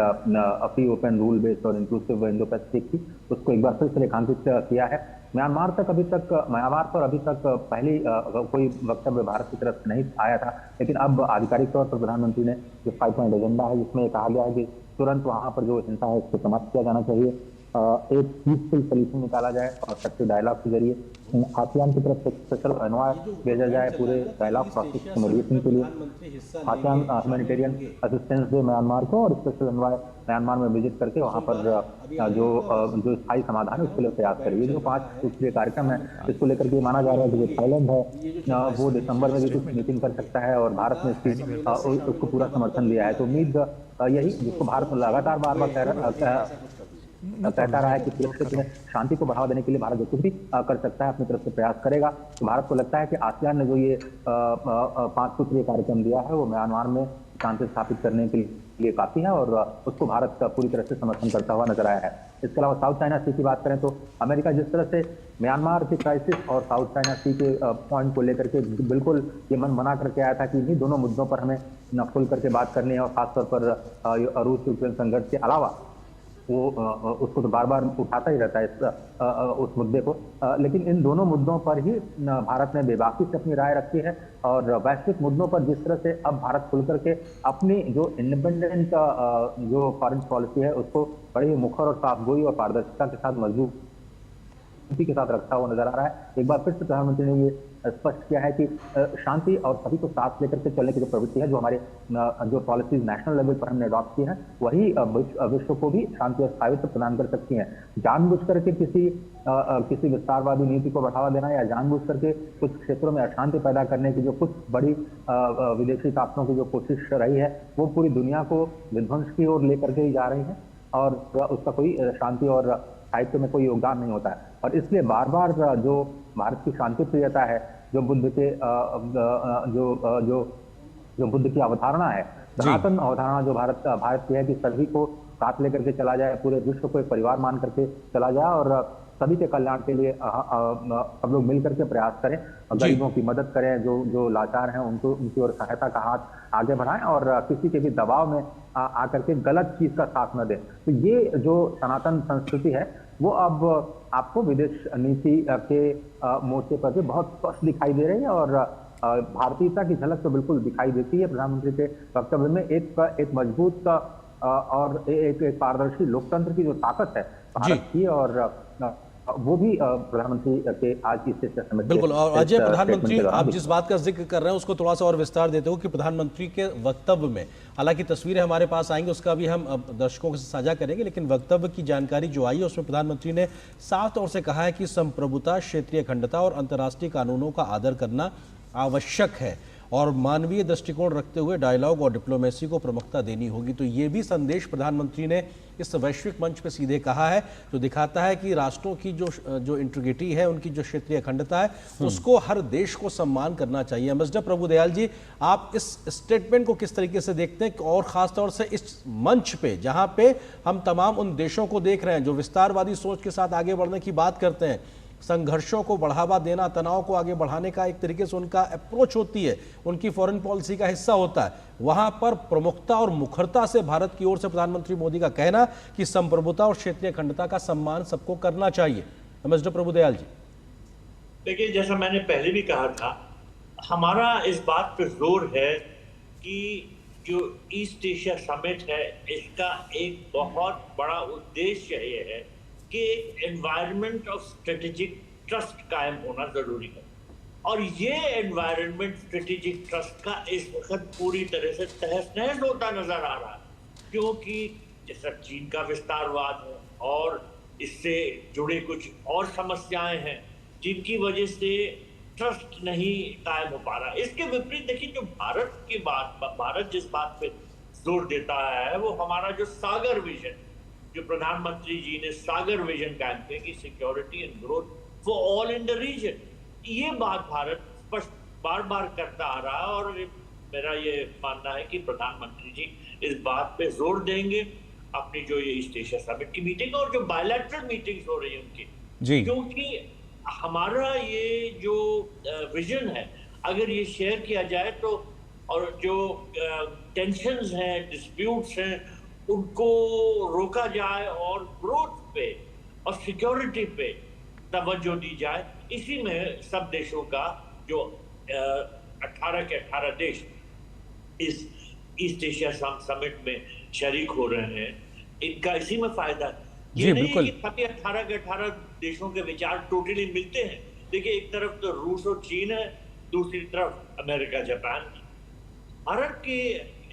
free open rule based और इंक्लूसिव इंडो पैसिफिक की, उसको एक बार फिर से रेखांकित किया है। म्यांमार पर अभी तक पहली कोई वक्तव्य भारत की तरफ नहीं आया था, लेकिन अब आधिकारिक तौर पर प्रधानमंत्री ने जो 5 पॉइंट एजेंडा है जिसमें कहा गया है कि तुरंत वहां पर जो हिंसा है उसको समाप्त किया जाना चाहिए, एक पीसफुल सोल्यूशन निकाला जाए और सक्रिय डायलॉग के जरिए आसियान की तरफ से स्पेशल एनवाय भेजा जाए पूरे डायलॉग प्रोसेस को मेडिएशन के लिए। आसियान ह्यूमैनिटेरियन असिस्टेंस दे म्यांमार को और स्पेशल एनवाय म्यांमार में विजिट करके वहाँ पर जो स्थायी समाधान है उसके लिए प्रयास करिए। जो 5 सूत्रीय कार्यक्रम है इसको लेकर के माना जा रहा है कि जो थाईलैंड है वो दिसंबर में भी कुछ मीटिंग कर सकता है और भारत ने उसको पूरा समर्थन दिया है। तो उम्मीद यही, जिसको भारत लगातार बार कहता रहा है कि क्षेत्र में शांति को बढ़ावा देने के लिए भारत जो कुछ भी कर सकता है अपनी तरफ से प्रयास करेगा। तो भारत को लगता है कि आसियान ने जो ये 5 सूत्रीय कार्यक्रम दिया है वो म्यांमार में शांति स्थापित करने के लिए काफी है और उसको भारत पूरी तरह से समर्थन करता हुआ नजर आया है। इसके अलावा साउथ चाइना सी की बात करें तो अमेरिका जिस तरह से म्यांमार की क्राइसिस और साउथ चाइना सी के पॉइंट को लेकर के बिल्कुल ये मन बना करके आया था कि इन्हीं दोनों मुद्दों पर हमें खुल करके बात करनी है और खासतौर पर रूस यूक्रेन संघर्ष के अलावा वो उसको तो बार बार उठाता ही रहता है उस मुद्दे को, लेकिन इन दोनों मुद्दों पर ही भारत ने बेबाकी से अपनी राय रखी है। और वैश्विक मुद्दों पर जिस तरह से अब भारत खुल करके अपनी जो इंडिपेंडेंट जो फॉरेन पॉलिसी है उसको बड़ी ही मुखर और साफगोई और पारदर्शिता के साथ मजबूती के साथ रखा हुआ नजर आ रहा है। एक बार फिर से प्रधानमंत्री ने ये स्पष्ट किया है कि शांति और सभी को साथ लेकर के चलने की जो प्रवृत्ति है, जो हमारे जो पॉलिसीज नेशनल लेवल पर हमने अडॉप्ट की है, वही विश्व को भी शांति और स्थायित्व प्रदान कर सकती हैं। जानबूझ करके किसी विस्तारवादी नीति को बढ़ावा देना या जानबूझ करके कुछ क्षेत्रों में अशांति पैदा करने की जो कुछ बड़ी विदेशी ताकतों की जो कोशिश रही है, वो पूरी दुनिया को विध्वंस की ओर लेकर के ही जा रही है और उसका कोई शांति और स्थायित्व में कोई योगदान नहीं होता है। और इसलिए बार बार जो भारत की शांति प्रियता है, जो बुद्ध के जो बुद्ध की अवधारणा है, सनातन अवधारणा जो भारत की है कि सभी को साथ लेकर के चला जाए, पूरे विश्व को एक परिवार मान करके चला जाए और सभी के कल्याण के लिए सब लोग मिल करके प्रयास करें, गरीबों की मदद करें, जो लाचार हैं उनकी ओर सहायता का हाथ आगे बढ़ाएं और किसी के भी दबाव में आकर के गलत चीज का साथ न दें। तो ये जो सनातन संस्कृति है वो अब आपको विदेश नीति के मोर्चे पर भी बहुत स्पष्ट दिखाई दे रही है और भारतीयता की झलक तो बिल्कुल दिखाई देती है प्रधानमंत्री के वक्तव्य में। एक मजबूत और एक पारदर्शी लोकतंत्र की जो ताकत है भारत की, और वो भी प्रधानमंत्री के आज इस समिट। बिल्कुल। और अजय, प्रधानमंत्री आप जिस बात का जिक्र कर रहे हैं उसको थोड़ा सा और विस्तार देते हो कि प्रधानमंत्री के वक्तव्य में, हालांकि तस्वीरें हमारे पास आएंगी उसका भी हम दर्शकों के साथ साझा करेंगे, लेकिन वक्तव्य की जानकारी जो आई है उसमें प्रधानमंत्री ने साफ तौर से कहा है कि संप्रभुता, क्षेत्रीय अखंडता और अंतर्राष्ट्रीय कानूनों का आदर करना आवश्यक है और मानवीय दृष्टिकोण रखते हुए डायलॉग और डिप्लोमेसी को प्रमुखता देनी होगी। तो ये भी संदेश प्रधानमंत्री ने इस वैश्विक मंच पे सीधे कहा है, जो दिखाता है कि राष्ट्रों की जो इंटीग्रिटी है, उनकी जो क्षेत्रीय अखंडता है, उसको हर देश को सम्मान करना चाहिए। एम्बेसडर प्रभुदयाल जी, आप इस स्टेटमेंट को किस तरीके से देखते हैं और खासतौर से इस मंच पे जहां पे हम तमाम उन देशों को देख रहे हैं जो विस्तारवादी सोच के साथ आगे बढ़ने की बात करते हैं, संघर्षों को बढ़ावा देना, तनाव को आगे बढ़ाने का एक तरीके से उनका अप्रोच होती है, उनकी फॉरेन पॉलिसी का हिस्सा होता है, वहां पर प्रमुखता और मुखरता से भारत की ओर से प्रधानमंत्री मोदी का कहना कि संप्रभुता और क्षेत्रीय अखंडता का सम्मान सबको करना चाहिए। एम्बेसडर प्रभुदयाल जी। देखिए, जैसा मैंने पहले भी कहा था, हमारा इस बात पर जोर है कि जो ईस्ट एशिया समिट है, इसका एक बहुत बड़ा उद्देश्य ये है कि एनवायरनमेंट ऑफ स्ट्रेटेजिक ट्रस्ट कायम होना जरूरी है। और ये एनवायरनमेंट स्ट्रेटेजिक ट्रस्ट का इस वक्त पूरी तरह से तहस नहस होता नजर आ रहा है, क्योंकि जैसा चीन का विस्तारवाद है और इससे जुड़े कुछ और समस्याएं हैं जिनकी वजह से ट्रस्ट नहीं कायम हो पा रहा। इसके विपरीत देखिए, जो भारत जिस बात पे जोर देता है वो हमारा जो सागर विजन, जो प्रधानमंत्री जी ने सागर विजन कायम किया कि security and growth for all in the region, ये बात भारत स्पष्ट बार बार करता आ रहा है। और मेरा ये मानना है कि प्रधानमंत्री जी इस बात पे जोर देंगे अपनी जो ये ईस्ट एशिया समिट की मीटिंग और जो बायलैटरल मीटिंग्स हो रही है उनकी, क्योंकि हमारा ये जो विजन है अगर ये शेयर किया जाए तो, और जो टेंशंस हैं, डिस्प्यूट्स हैं, उनको रोका जाए और ग्रोथ पे और सिक्योरिटी पे तवज्जो दी जाए। इसी में सब देशों का जो 18 के 18 देश इस ईस्ट एशिया समिट में शरीक हो रहे हैं, इनका इसी में फायदा है। ये नहीं कि सभी 18 के 18 देशों के विचार टोटली मिलते हैं। देखिए, एक तरफ तो रूस और चीन है, दूसरी तरफ अमेरिका, जापान। भारत की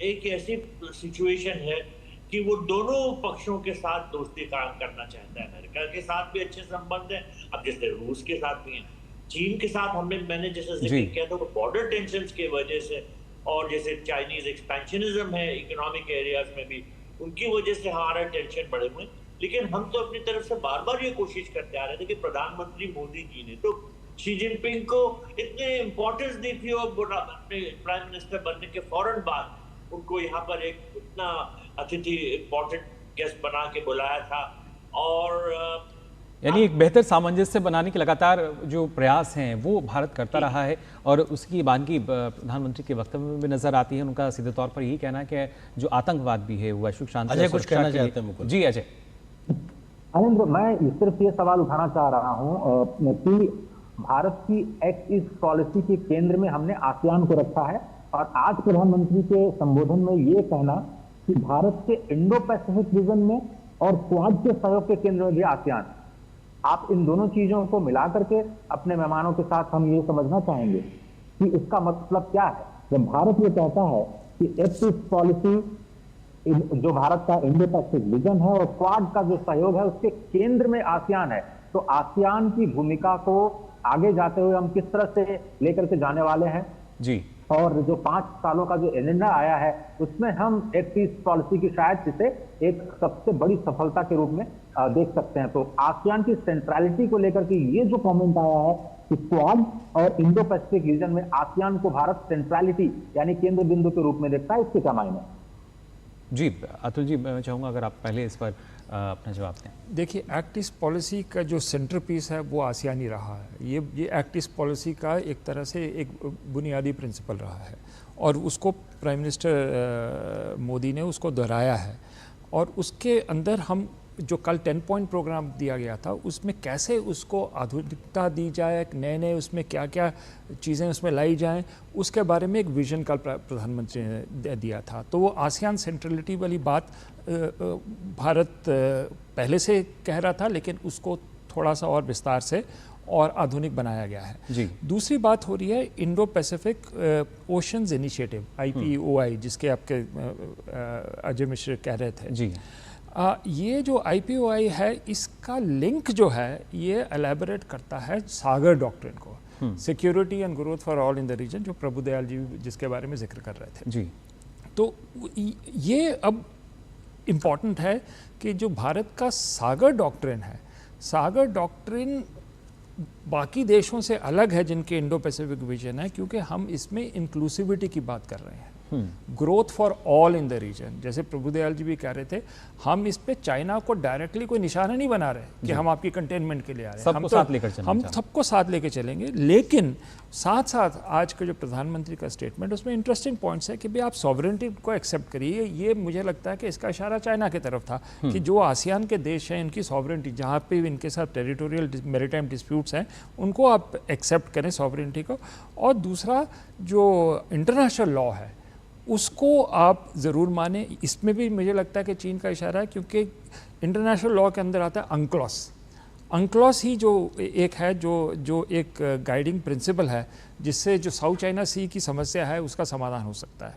एक ऐसी सिचुएशन है कि वो दोनों पक्षों के साथ दोस्ती कायम करना चाहता है। अमेरिका के साथ भी अच्छे संबंध हैं, अब जैसे रूस के साथ भी हैं, चीन के साथ मैंने जैसे जिक्र किया था, वो बॉर्डर टेंशंस की वजह से और जैसे चाइनीज एक्सपेंशनिज्म है इकोनॉमिक एरियाज में भी, उनकी वजह से हमारा टेंशन बढ़े हुए। लेकिन हम तो अपनी तरफ से बार बार ये कोशिश करते आ रहे थे कि प्रधानमंत्री मोदी जी ने तो शी जिनपिंग को इतने इम्पोर्टेंस दी थी और अपने प्राइम मिनिस्टर बनने के फौरन बाद उनको यहाँ पर एक इतना अतिथि इम्पोर्टेंट गेस्ट बना के बुलाया था। और यानी एक बेहतर सामंजस्य बनाने के लगातार जो प्रयास हैं वो भारत करता रहा है और उसकी बानगी प्रधानमंत्री के वक्तव्य में भी नजर आती है। उनका सीधे तौर पर यही कहना है कि जो आतंकवाद भी है वो वैश्विक शांति अजय कुछ कहना चाहते हैं? जी अजय। आनंद, मैं सिर्फ ये सवाल उठाना चाह रहा हूं कि भारत की एक्ट ईस्ट पॉलिसी के केंद्र में हमने आसियान को रखा है और आज प्रधानमंत्री के संबोधन में ये कहना कि भारत के इंडो पैसिफिक रीजन में और क्वाड के सहयोग के केंद्र में भी आसियान। आप इन दोनों चीजों को मिला करके अपने मेहमानों के साथ हम ये समझना चाहेंगे कि इसका मतलब क्या है जब भारत ये कहता है कि एक्ट ईस्ट पॉलिसी जो भारत का इंडो पैसिफिक विजन है और क्वाड का जो सहयोग है उसके केंद्र में आसियान है, तो आसियान की भूमिका को आगे जाते हुए हम किस तरह से लेकर के जाने वाले हैं जी। और जो 5 सालों का जो एजेंडा आया है उसमें हम एक्ट ईस्ट पॉलिसी की शायद इसे एक सबसे बड़ी सफलता के रूप में देख सकते हैं। तो आसियान की सेंट्रलिटी को लेकर के ये जो कमेंट आया है कि क्वाड और इंडो पैसिफिक रीजन में आसियान को भारत सेंट्रलिटी यानी केंद्र बिंदु के रूप में देखता है, इसके क्या मायने? जी अतुल जी, मैं चाहूँगा अगर आप पहले इस पर अपना जवाब दें। देखिए, एक्ट ईस्ट पॉलिसी का जो सेंटर पीस है वो आसियान ही रहा है। ये एक्ट ईस्ट पॉलिसी का एक तरह से एक बुनियादी प्रिंसिपल रहा है और उसको प्राइम मिनिस्टर मोदी ने उसको दोहराया है और उसके अंदर हम जो कल 10 पॉइंट प्रोग्राम दिया गया था उसमें कैसे उसको आधुनिकता दी जाए, नए नए उसमें क्या क्या चीज़ें उसमें लाई जाएं, उसके बारे में एक विजन कल प्रधानमंत्री ने दिया था। तो वो आसियान सेंट्रलिटी वाली बात भारत पहले से कह रहा था, लेकिन उसको थोड़ा सा और विस्तार से और आधुनिक बनाया गया है जी। दूसरी बात हो रही है Indo Pacific oceans initiative IPOI, जिसके आपके अजय मिश्र कह रहे थे जी। ये जो IPOI है इसका लिंक जो है ये एलैबोरेट करता है सागर डॉक्ट्रिन को, security and growth for all in the region, जो प्रभुदयाल जी जिसके बारे में जिक्र कर रहे थे जी। तो ये अब इम्पॉर्टेंट है कि जो भारत का सागर डॉक्ट्रिन है, सागर डॉक्ट्रिन बाकी देशों से अलग है जिनके इंडो पैसिफिक विजन है, क्योंकि हम इसमें इंक्लूसिविटी की बात कर रहे हैं, growth for all in the region. जैसे प्रभुदयाल जी भी कह रहे थे, हम इस पे चाइना को डायरेक्टली कोई निशाना नहीं बना रहे कि हम आपकी कंटेनमेंट के लिए आ रहे हैं, हम सबको साथ लेकर चलेंगे। लेकिन साथ साथ आज का जो प्रधानमंत्री का स्टेटमेंट, उसमें इंटरेस्टिंग पॉइंट्स है कि भाई आप सॉवरेनिटी को एक्सेप्ट करिए। ये मुझे लगता है कि इसका इशारा चाइना की तरफ था कि जो आसियान के देश हैं इनकी सॉवरेनिटी, जहाँ पे भी इनके साथ टेरिटोरियल मैरीटाइम डिस्प्यूट्स हैं, उनको आप एक्सेप्ट करें सॉवरेनिटी को। और दूसरा जो इंटरनेशनल लॉ है उसको आप ज़रूर माने। इसमें भी मुझे लगता है कि चीन का इशारा है, क्योंकि इंटरनेशनल लॉ के अंदर आता है अंक्लॉस। अंक्लॉस ही जो एक है जो एक गाइडिंग प्रिंसिपल है, जिससे जो साउथ चाइना सी की समस्या है उसका समाधान हो सकता है।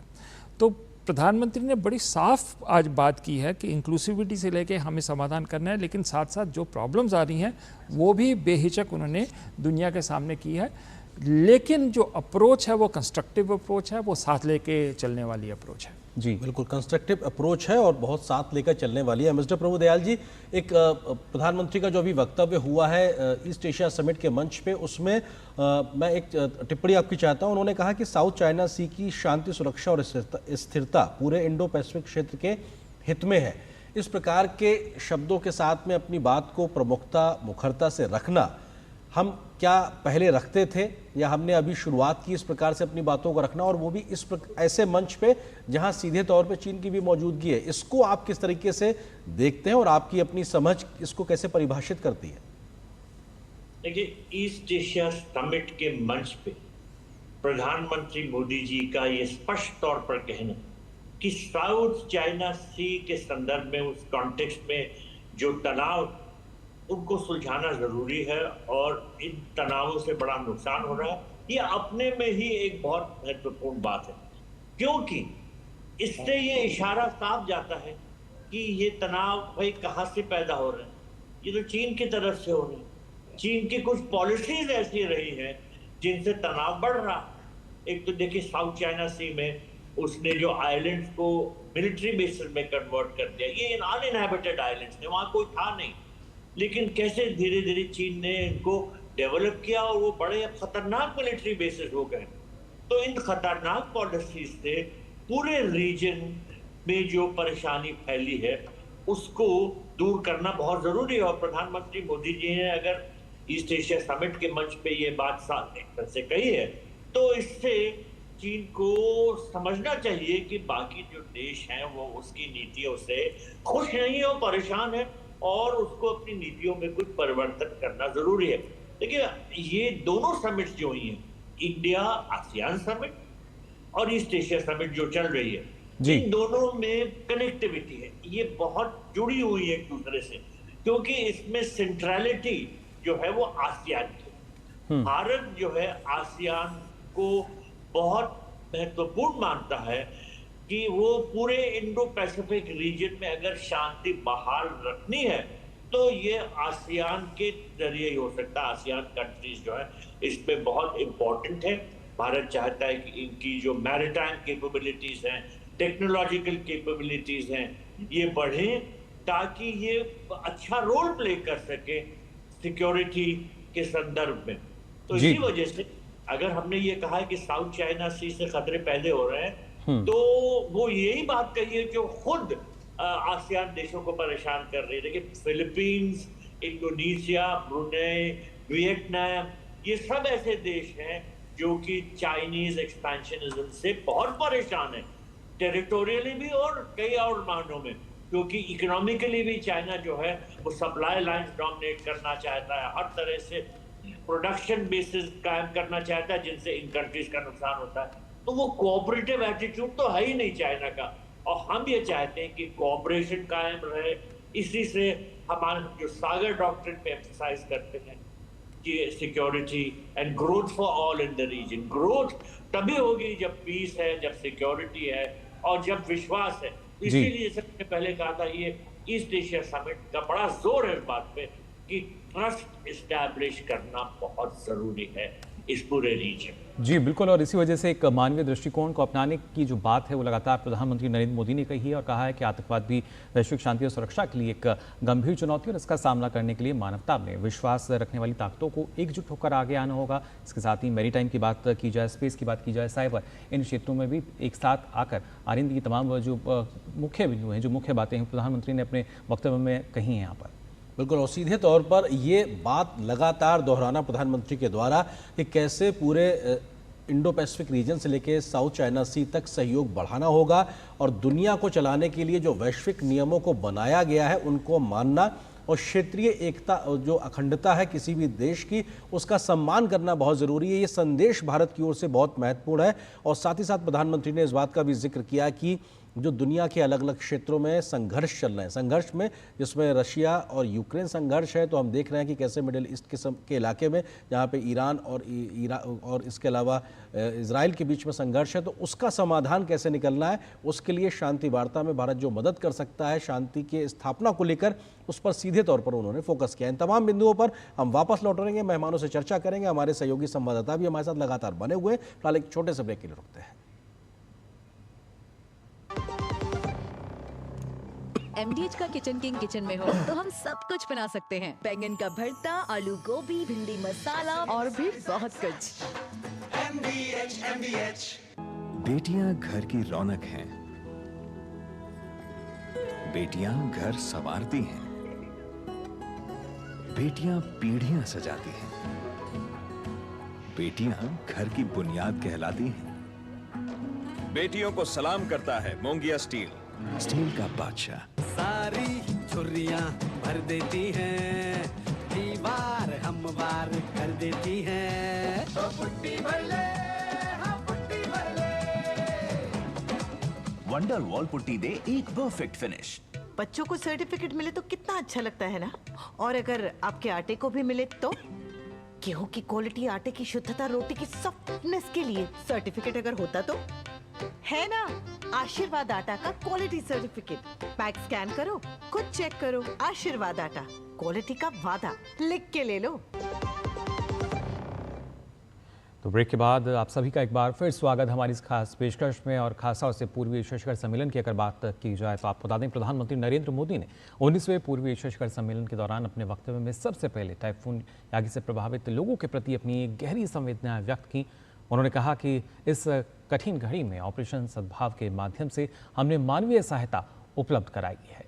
तो प्रधानमंत्री ने बड़ी साफ आज बात की है कि इंक्लूसिविटी से लेके हमें समाधान करना है, लेकिन साथ साथ जो प्रॉब्लम्स आ रही हैं वो भी बेहिचक उन्होंने दुनिया के सामने की है। लेकिन जो अप्रोच है वो कंस्ट्रक्टिव अप्रोच है, वो साथ लेके चलने वाली अप्रोच है। जी बिल्कुल, कंस्ट्रक्टिव अप्रोच है और बहुत साथ लेकर चलने वाली है। मिस्टर प्रभुदयाल जी, एक प्रधानमंत्री का जो अभी वक्तव्य हुआ है ईस्ट एशिया समिट के मंच पे, उसमें मैं एक टिप्पणी आपकी चाहता हूं। उन्होंने कहा कि साउथ चाइना सी की शांति, सुरक्षा और स्थिरता पूरे इंडो पैसिफिक क्षेत्र के हित में है। इस प्रकार के शब्दों के साथ में अपनी बात को प्रमुखता, मुखरता से रखना हम क्या पहले रखते थे या हमने अभी शुरुआत की इस प्रकार से अपनी बातों को रखना, और वो भी ऐसे मंच पे जहां सीधे तौर पे चीन की भी मौजूदगी है? इसको आप किस तरीके से देखते हैं और आपकी अपनी समझ इसको कैसे परिभाषित करती है? देखिए, ईस्ट एशिया समिट के मंच पे प्रधानमंत्री मोदी जी का ये स्पष्ट तौर पर कहना कि साउथ चाइना सी के संदर्भ में, उस कॉन्टेक्स्ट में जो तनाव, उनको सुलझाना जरूरी है और इन तनावों से बड़ा नुकसान हो रहा है, ये अपने में ही एक बहुत महत्वपूर्ण बात है, क्योंकि इससे ये इशारा साफ जाता है कि ये तनाव भाई कहाँ से पैदा हो रहे हैं। ये तो चीन की तरफ से हो रहे हैं। चीन की कुछ पॉलिसीज ऐसी रही हैं जिनसे तनाव बढ़ रहा है। एक तो देखिए, साउथ चाइना सी में उसने जो आइलैंड्स को मिलिट्री बेसिस में कन्वर्ट कर दिया। ये अनइनहैबिटेड आइलैंड्स थे, वहाँ कोई था नहीं, लेकिन कैसे धीरे धीरे चीन ने इनको डेवलप किया और वो बड़े खतरनाक मिलिट्री बेसिस हो गए। तो इन खतरनाक पॉलिसीज से पूरे रीजन में जो परेशानी फैली है उसको दूर करना बहुत जरूरी है। और प्रधानमंत्री मोदी जी ने अगर ईस्ट एशिया समिट के मंच पे ये बात साफ तरह से कही है, तो इससे चीन को समझना चाहिए कि बाकी जो देश हैं वो उसकी नीतियों से खुश नहीं है, परेशान है। और उसको अपनी नीतियों में कुछ परिवर्तन करना जरूरी है। देखिए, ये दोनों समिट जो हुई हैं, इंडिया आसियान समिट और ईस्ट एशिया समिट जो चल रही है, इन दोनों में कनेक्टिविटी है, ये बहुत जुड़ी हुई है एक दूसरे से, क्योंकि इसमें सेंट्रलिटी जो है वो आसियान की। भारत जो है आसियान को बहुत महत्वपूर्ण मानता है कि वो पूरे इंडो पैसिफिक रीजन में अगर शांति बहाल रखनी है तो ये आसियान के जरिए ही हो सकता है। आसियान कंट्रीज जो है इसमें बहुत इम्पोर्टेंट है। भारत चाहता है कि इनकी जो मैरिटाइम कैपेबिलिटीज हैं, टेक्नोलॉजिकल कैपेबिलिटीज हैं, ये बढ़ें ताकि ये अच्छा रोल प्ले कर सके सिक्योरिटी के संदर्भ में। तो इसी वजह से अगर हमने ये कहा है कि साउथ चाइना सी से खतरे पैदा हो रहे हैं, तो वो यही बात कही है जो खुद आसियान देशों को परेशान कर रही है। देखिए, फिलीपींस, इंडोनेशिया, ब्रुनेई, वियतनाम, ये सब ऐसे देश हैं जो कि चाइनीज एक्सपेंशनिज्म से बहुत परेशान है, टेरिटोरियली भी और कई और मानों में, क्योंकि इकोनॉमिकली भी चाइना जो है वो सप्लाई लाइंस डोमिनेट करना चाहता है, हर तरह से प्रोडक्शन बेसिस कायम करना चाहता है जिनसे इन कंट्रीज का नुकसान होता है। तो वो कोऑपरेटिव एटीट्यूड तो है ही नहीं चाइना का, और हम ये चाहते हैं कि कोऑपरेशन कायम रहे। इसी से हमारे जो सागर डॉक्ट्रिन पे एम्फसाइज करते हैं कि security and growth for all in the region. Growth तभी होगी जब पीस है, जब सिक्योरिटी है और जब विश्वास है। इसीलिए सबसे पहले कहा था ये ईस्ट एशिया समिट का बड़ा जोर है इस बात पे कि ट्रस्ट इस्टेब्लिश करना बहुत जरूरी है इस पूरे रीजन। जी बिल्कुल, और इसी वजह से एक मानवीय दृष्टिकोण को अपनाने की जो बात है वो लगातार प्रधानमंत्री नरेंद्र मोदी ने कही है और कहा है कि आतंकवाद भी वैश्विक शांति और सुरक्षा के लिए एक गंभीर चुनौती है और इसका सामना करने के लिए मानवता में विश्वास रखने वाली ताकतों को एकजुट होकर आगे आना होगा। इसके साथ ही मैरीटाइम की बात की जाए, स्पेस की बात की जाए, साइबर, इन क्षेत्रों में भी एक साथ आकर आरिंद की तमाम जो मुख्य बिंदु हैं, जो मुख्य बातें हैं, प्रधानमंत्री ने अपने वक्तव्य में कही हैं यहाँ पर। बिल्कुल, और सीधे तौर पर ये बात लगातार दोहराना प्रधानमंत्री के द्वारा कि कैसे पूरे इंडो पैसिफिक रीजन से लेकर साउथ चाइना सी तक सहयोग बढ़ाना होगा और दुनिया को चलाने के लिए जो वैश्विक नियमों को बनाया गया है उनको मानना और क्षेत्रीय एकता, जो अखंडता है किसी भी देश की, उसका सम्मान करना बहुत ज़रूरी है। ये संदेश भारत की ओर से बहुत महत्वपूर्ण है। और साथ ही साथ प्रधानमंत्री ने इस बात का भी जिक्र किया कि जो दुनिया के अलग अलग क्षेत्रों में संघर्ष चल रहे हैं, संघर्ष में जिसमें रशिया और यूक्रेन संघर्ष है, तो हम देख रहे हैं कि कैसे मिडिल ईस्ट के इलाके में जहाँ पे ईरान और इसके अलावा इजराइल के बीच में संघर्ष है, तो उसका समाधान कैसे निकलना है, उसके लिए शांति वार्ता में भारत जो मदद कर सकता है शांति के स्थापना को लेकर, उस पर सीधे तौर पर उन्होंने फोकस किया। इन तमाम बिंदुओं पर हम वापस लौटेंगे, मेहमानों से चर्चा करेंगे, हमारे सहयोगी संवाददाता भी हमारे साथ लगातार बने हुए हैं। फिलहाल एक छोटे से ब्रेक के लिए रुकते हैं। MDH का किचन किंग किचन में हो तो हम सब कुछ बना सकते हैं। बैंगन का भरता, आलू गोभी, भिंडी मसाला और भी बहुत कुछ। MDH। बेटियां घर की रौनक हैं। बेटियां घर संवारती हैं। बेटियां पीढ़ियां सजाती हैं। बेटियां घर की बुनियाद कहलाती हैं। बेटियों को सलाम करता है मोंगिया स्टील, स्टील का बादशाह। सारी छुर्रियां भर देती हैं, दीवार हमवार कर देती हैं। तो पुट्टी भर ले, हाँ पुट्टी भर ले। वंडर वॉल पुट्टी दे एक परफेक्ट फिनिश। बच्चों को सर्टिफिकेट मिले तो कितना अच्छा लगता है ना। और अगर आपके आटे को भी मिले तो गेहूं की क्वालिटी, आटे की शुद्धता, रोटी की सॉफ्टनेस के लिए सर्टिफिकेट अगर होता तो है ना। आशीर्वाद आटा का क्वालिटी सर्टिफिकेट, पैक स्कैन करो, खुद चेक करो। आशीर्वाद आटा, क्वालिटी का वादा, लिख के ले लो। तो ब्रेक के बाद आप सभी का एक बार फिर स्वागत हमारी इस खास पेशकश में। और खासतौर से पूर्वी एशिया शिखर सम्मेलन की अगर बात की जाए तो आपको बता दें, प्रधानमंत्री नरेंद्र मोदी ने 19वें पूर्वी एशिया शिखर सम्मेलन के दौरान अपने वक्तव्य में सबसे पहले टाइफून यागी से प्रभावित लोगों के प्रति अपनी गहरी संवेदनाएं व्यक्त की। उन्होंने कहा कि इस कठिन घड़ी में ऑपरेशन सद्भाव के माध्यम से हमने मानवीय सहायता उपलब्ध कराई है।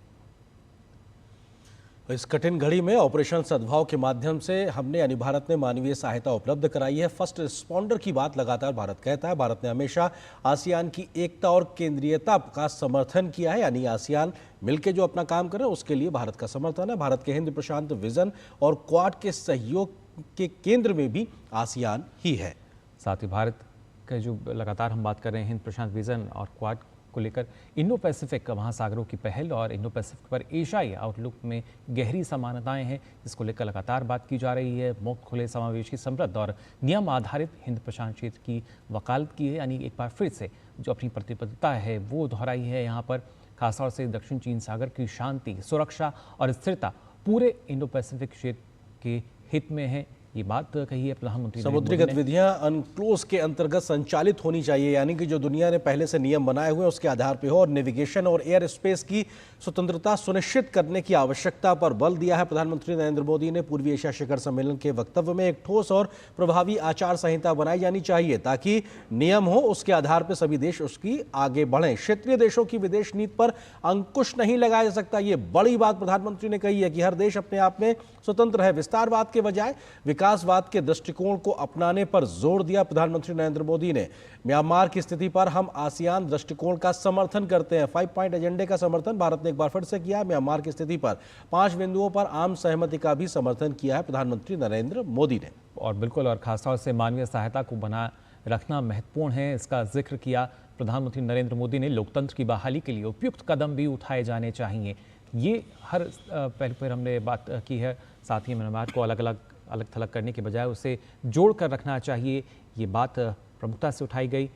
इस कठिन घड़ी में ऑपरेशन सद्भाव के माध्यम से हमने यानी भारत ने मानवीय सहायता उपलब्ध कराई है। फर्स्ट रिस्पॉन्डर की बात लगातार भारत कहता है। भारत ने हमेशा आसियान की एकता और केंद्रीयता का समर्थन किया है, यानी आसियान मिलकर जो अपना काम करे उसके लिए भारत का समर्थन है। भारत के हिंद प्रशांत विजन और क्वाड के सहयोग के केंद्र में भी आसियान ही है। साथ ही भारत का जो लगातार हम बात कर रहे हैं हिंद प्रशांत विजन और क्वाड को लेकर, इंडो पैसिफिक महासागरों की पहल और इंडो पैसिफिक पर एशियाई आउटलुक में गहरी समानताएं हैं, जिसको लेकर लगातार बात की जा रही है। मुक्त, खुले, समावेशी, समृद्ध और नियम आधारित हिंद प्रशांत क्षेत्र की वकालत की है, यानी एक बार फिर से जो अपनी प्रतिबद्धता है वो दोहराई है। यहाँ पर खासतौर से दक्षिण चीन सागर की शांति, सुरक्षा और स्थिरता पूरे इंडो पैसिफिक क्षेत्र के हित में है, ये बात कही है प्रधानमंत्री। समुद्री गतिविधियां अनक्लोज के अंतर्गत संचालित होनी चाहिए, यानी कि जो दुनिया ने पहले से नियम बनाए हुए उसके आधार पर हो, और नेविगेशन और एयर स्पेस की स्वतंत्रता सुनिश्चित करने की आवश्यकता पर बल दिया है। प्रधानमंत्री नरेंद्र मोदी ने पूर्वी एशिया शिखर सम्मेलन के वक्तव्य में एक ठोस और प्रभावी आचार संहिता बनाई जानी चाहिए ताकि नियम हो, उसके आधार पर सभी देश उसकी आगे बढ़ें। क्षेत्रीय देशों की विदेश नीति पर अंकुश नहीं लगाया जा सकता, ये बड़ी बात प्रधानमंत्री ने कही है कि हर देश अपने आप में स्वतंत्र है। विस्तारवाद के बजाय विकासवाद के दृष्टिकोण को अपनाने पर जोर दिया प्रधानमंत्री नरेंद्र मोदी ने। म्यांमार की स्थिति पर हम आसियान दृष्टिकोण का समर्थन करते हैं। 5 पॉइंट एजेंडे का समर्थन भारत ने एक बार फिर से किया। म्यांमार की स्थिति पर 5 बिंदुओं पर आम सहमति का भी समर्थन किया है प्रधानमंत्री नरेंद्र मोदी ने। और बिल्कुल, और खासतौर से मानवीय सहायता को बना रखना महत्वपूर्ण है, इसका जिक्र किया प्रधानमंत्री नरेंद्र मोदी ने। लोकतंत्र की बहाली के लिए उपयुक्त कदम भी उठाए जाने चाहिए, ये हर पहल पर हमने बात की है। साथ ही म्यांमार को अलग थलग करने के बजाय उसे जोड़ कर रखना चाहिए, ये बात प्रमुखता से उठाई गई।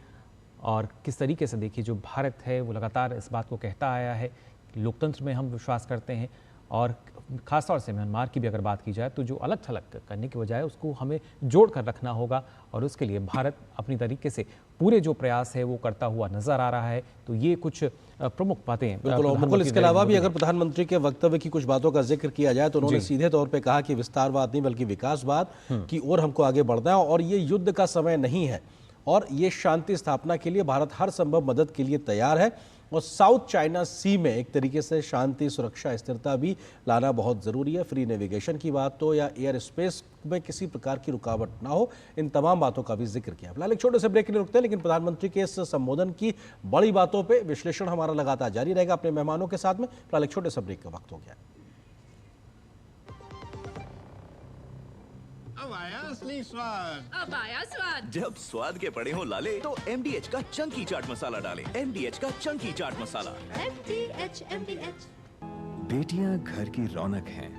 और किस तरीके से देखिए जो भारत है वो लगातार इस बात को कहता आया है कि लोकतंत्र में हम विश्वास करते हैं, और ख़ासतौर से म्यांमार की भी अगर बात की जाए तो जो अलग थलग करने के बजाय उसको हमें जोड़ कर रखना होगा, और उसके लिए भारत अपनी तरीके से पूरे जो प्रयास है वो करता हुआ नजर आ रहा है। तो ये कुछ प्रमुख बातें बिल्कुल। इसके अलावा भी अगर प्रधानमंत्री के वक्तव्य की कुछ बातों का जिक्र किया जाए तो उन्होंने सीधे तौर पे कहा कि विस्तारवाद नहीं बल्कि विकासवाद की ओर हमको आगे बढ़ना है, और ये युद्ध का समय नहीं है, और ये शांति स्थापना के लिए भारत हर संभव मदद के लिए तैयार है। और साउथ चाइना सी में एक तरीके से शांति, सुरक्षा, स्थिरता भी लाना बहुत ज़रूरी है। फ्री नेविगेशन की बात हो या एयर स्पेस में किसी प्रकार की रुकावट ना हो, इन तमाम बातों का भी जिक्र किया। फिलहाल एक छोटे से ब्रेक के लिए रुकते हैं, लेकिन प्रधानमंत्री के इस संबोधन की बड़ी बातों पर विश्लेषण हमारा लगातार जारी रहेगा अपने मेहमानों के साथ में। फिलहाल एक छोटे से ब्रेक का वक्त हो गया। अब आया असली स्वाद। अब आया स्वाद। जब स्वाद के पड़े हो लाले तो MDH का चंकी चाट मसाला डालें। MDH का चंकी चाट मसाला। MDH। बेटियां घर की रौनक हैं,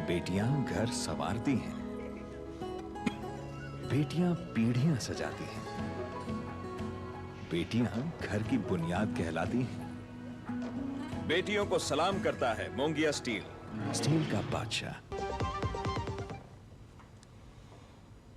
बेटियां घर संवारती हैं, बेटियां पीढ़ियां सजाती हैं, बेटियां घर की बुनियाद कहलाती हैं। बेटियों को सलाम करता है मोंगिया स्टील, स्टील का बादशाह।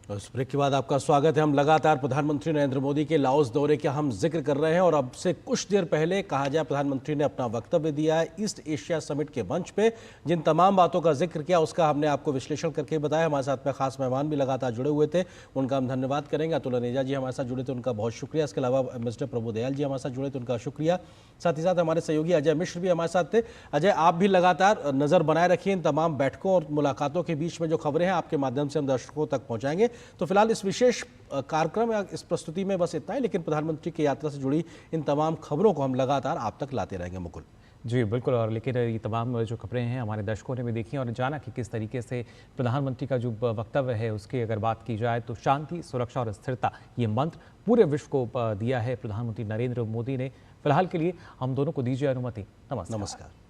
इस ब्रेक के बाद आपका स्वागत है। हम लगातार प्रधानमंत्री नरेंद्र मोदी के लाओस दौरे का हम जिक्र कर रहे हैं, और अब से कुछ देर पहले कहा जाए प्रधानमंत्री ने अपना वक्तव्य दिया है ईस्ट एशिया समिट के मंच पे। जिन तमाम बातों का जिक्र किया उसका हमने आपको विश्लेषण करके बताया। हमारे साथ में खास मेहमान भी लगातार जुड़े हुए थे, उनका हम धन्यवाद करेंगे। अतुल अनेजा जी हमारे साथ जुड़े थे, उनका बहुत शुक्रिया। इसके अलावा मिस्टर प्रभुदयाल जी हमारे साथ जुड़े थे, उनका शुक्रिया। साथ ही साथ हमारे सहयोगी अजय मिश्र भी हमारे साथ थे। अजय, आप भी लगातार नजर बनाए रखिए इन तमाम बैठकों और मुलाकातों के बीच में जो खबरें हैं आपके माध्यम से हम दर्शकों तक पहुंचाएंगे। तो फिलहाल इस विशेष कार्यक्रम या इस प्रस्तुति में बस इतना ही, लेकिन प्रधानमंत्री की यात्रा से जुड़ी इन तमाम खबरों को हम लगातार आप तक लाते रहेंगे। मुकुल जी बिल्कुल, और लेकिन ये तमाम जो खबरें हैं हमारे दर्शकों ने भी देखी और जाना कि किस तरीके से प्रधानमंत्री का जो वक्तव्य है उसकी अगर बात की जाए तो शांति, सुरक्षा और स्थिरता ये मंत्र पूरे विश्व को दिया है प्रधानमंत्री नरेंद्र मोदी ने। फिलहाल के लिए हम दोनों को दीजिए अनुमति। नमस्कार।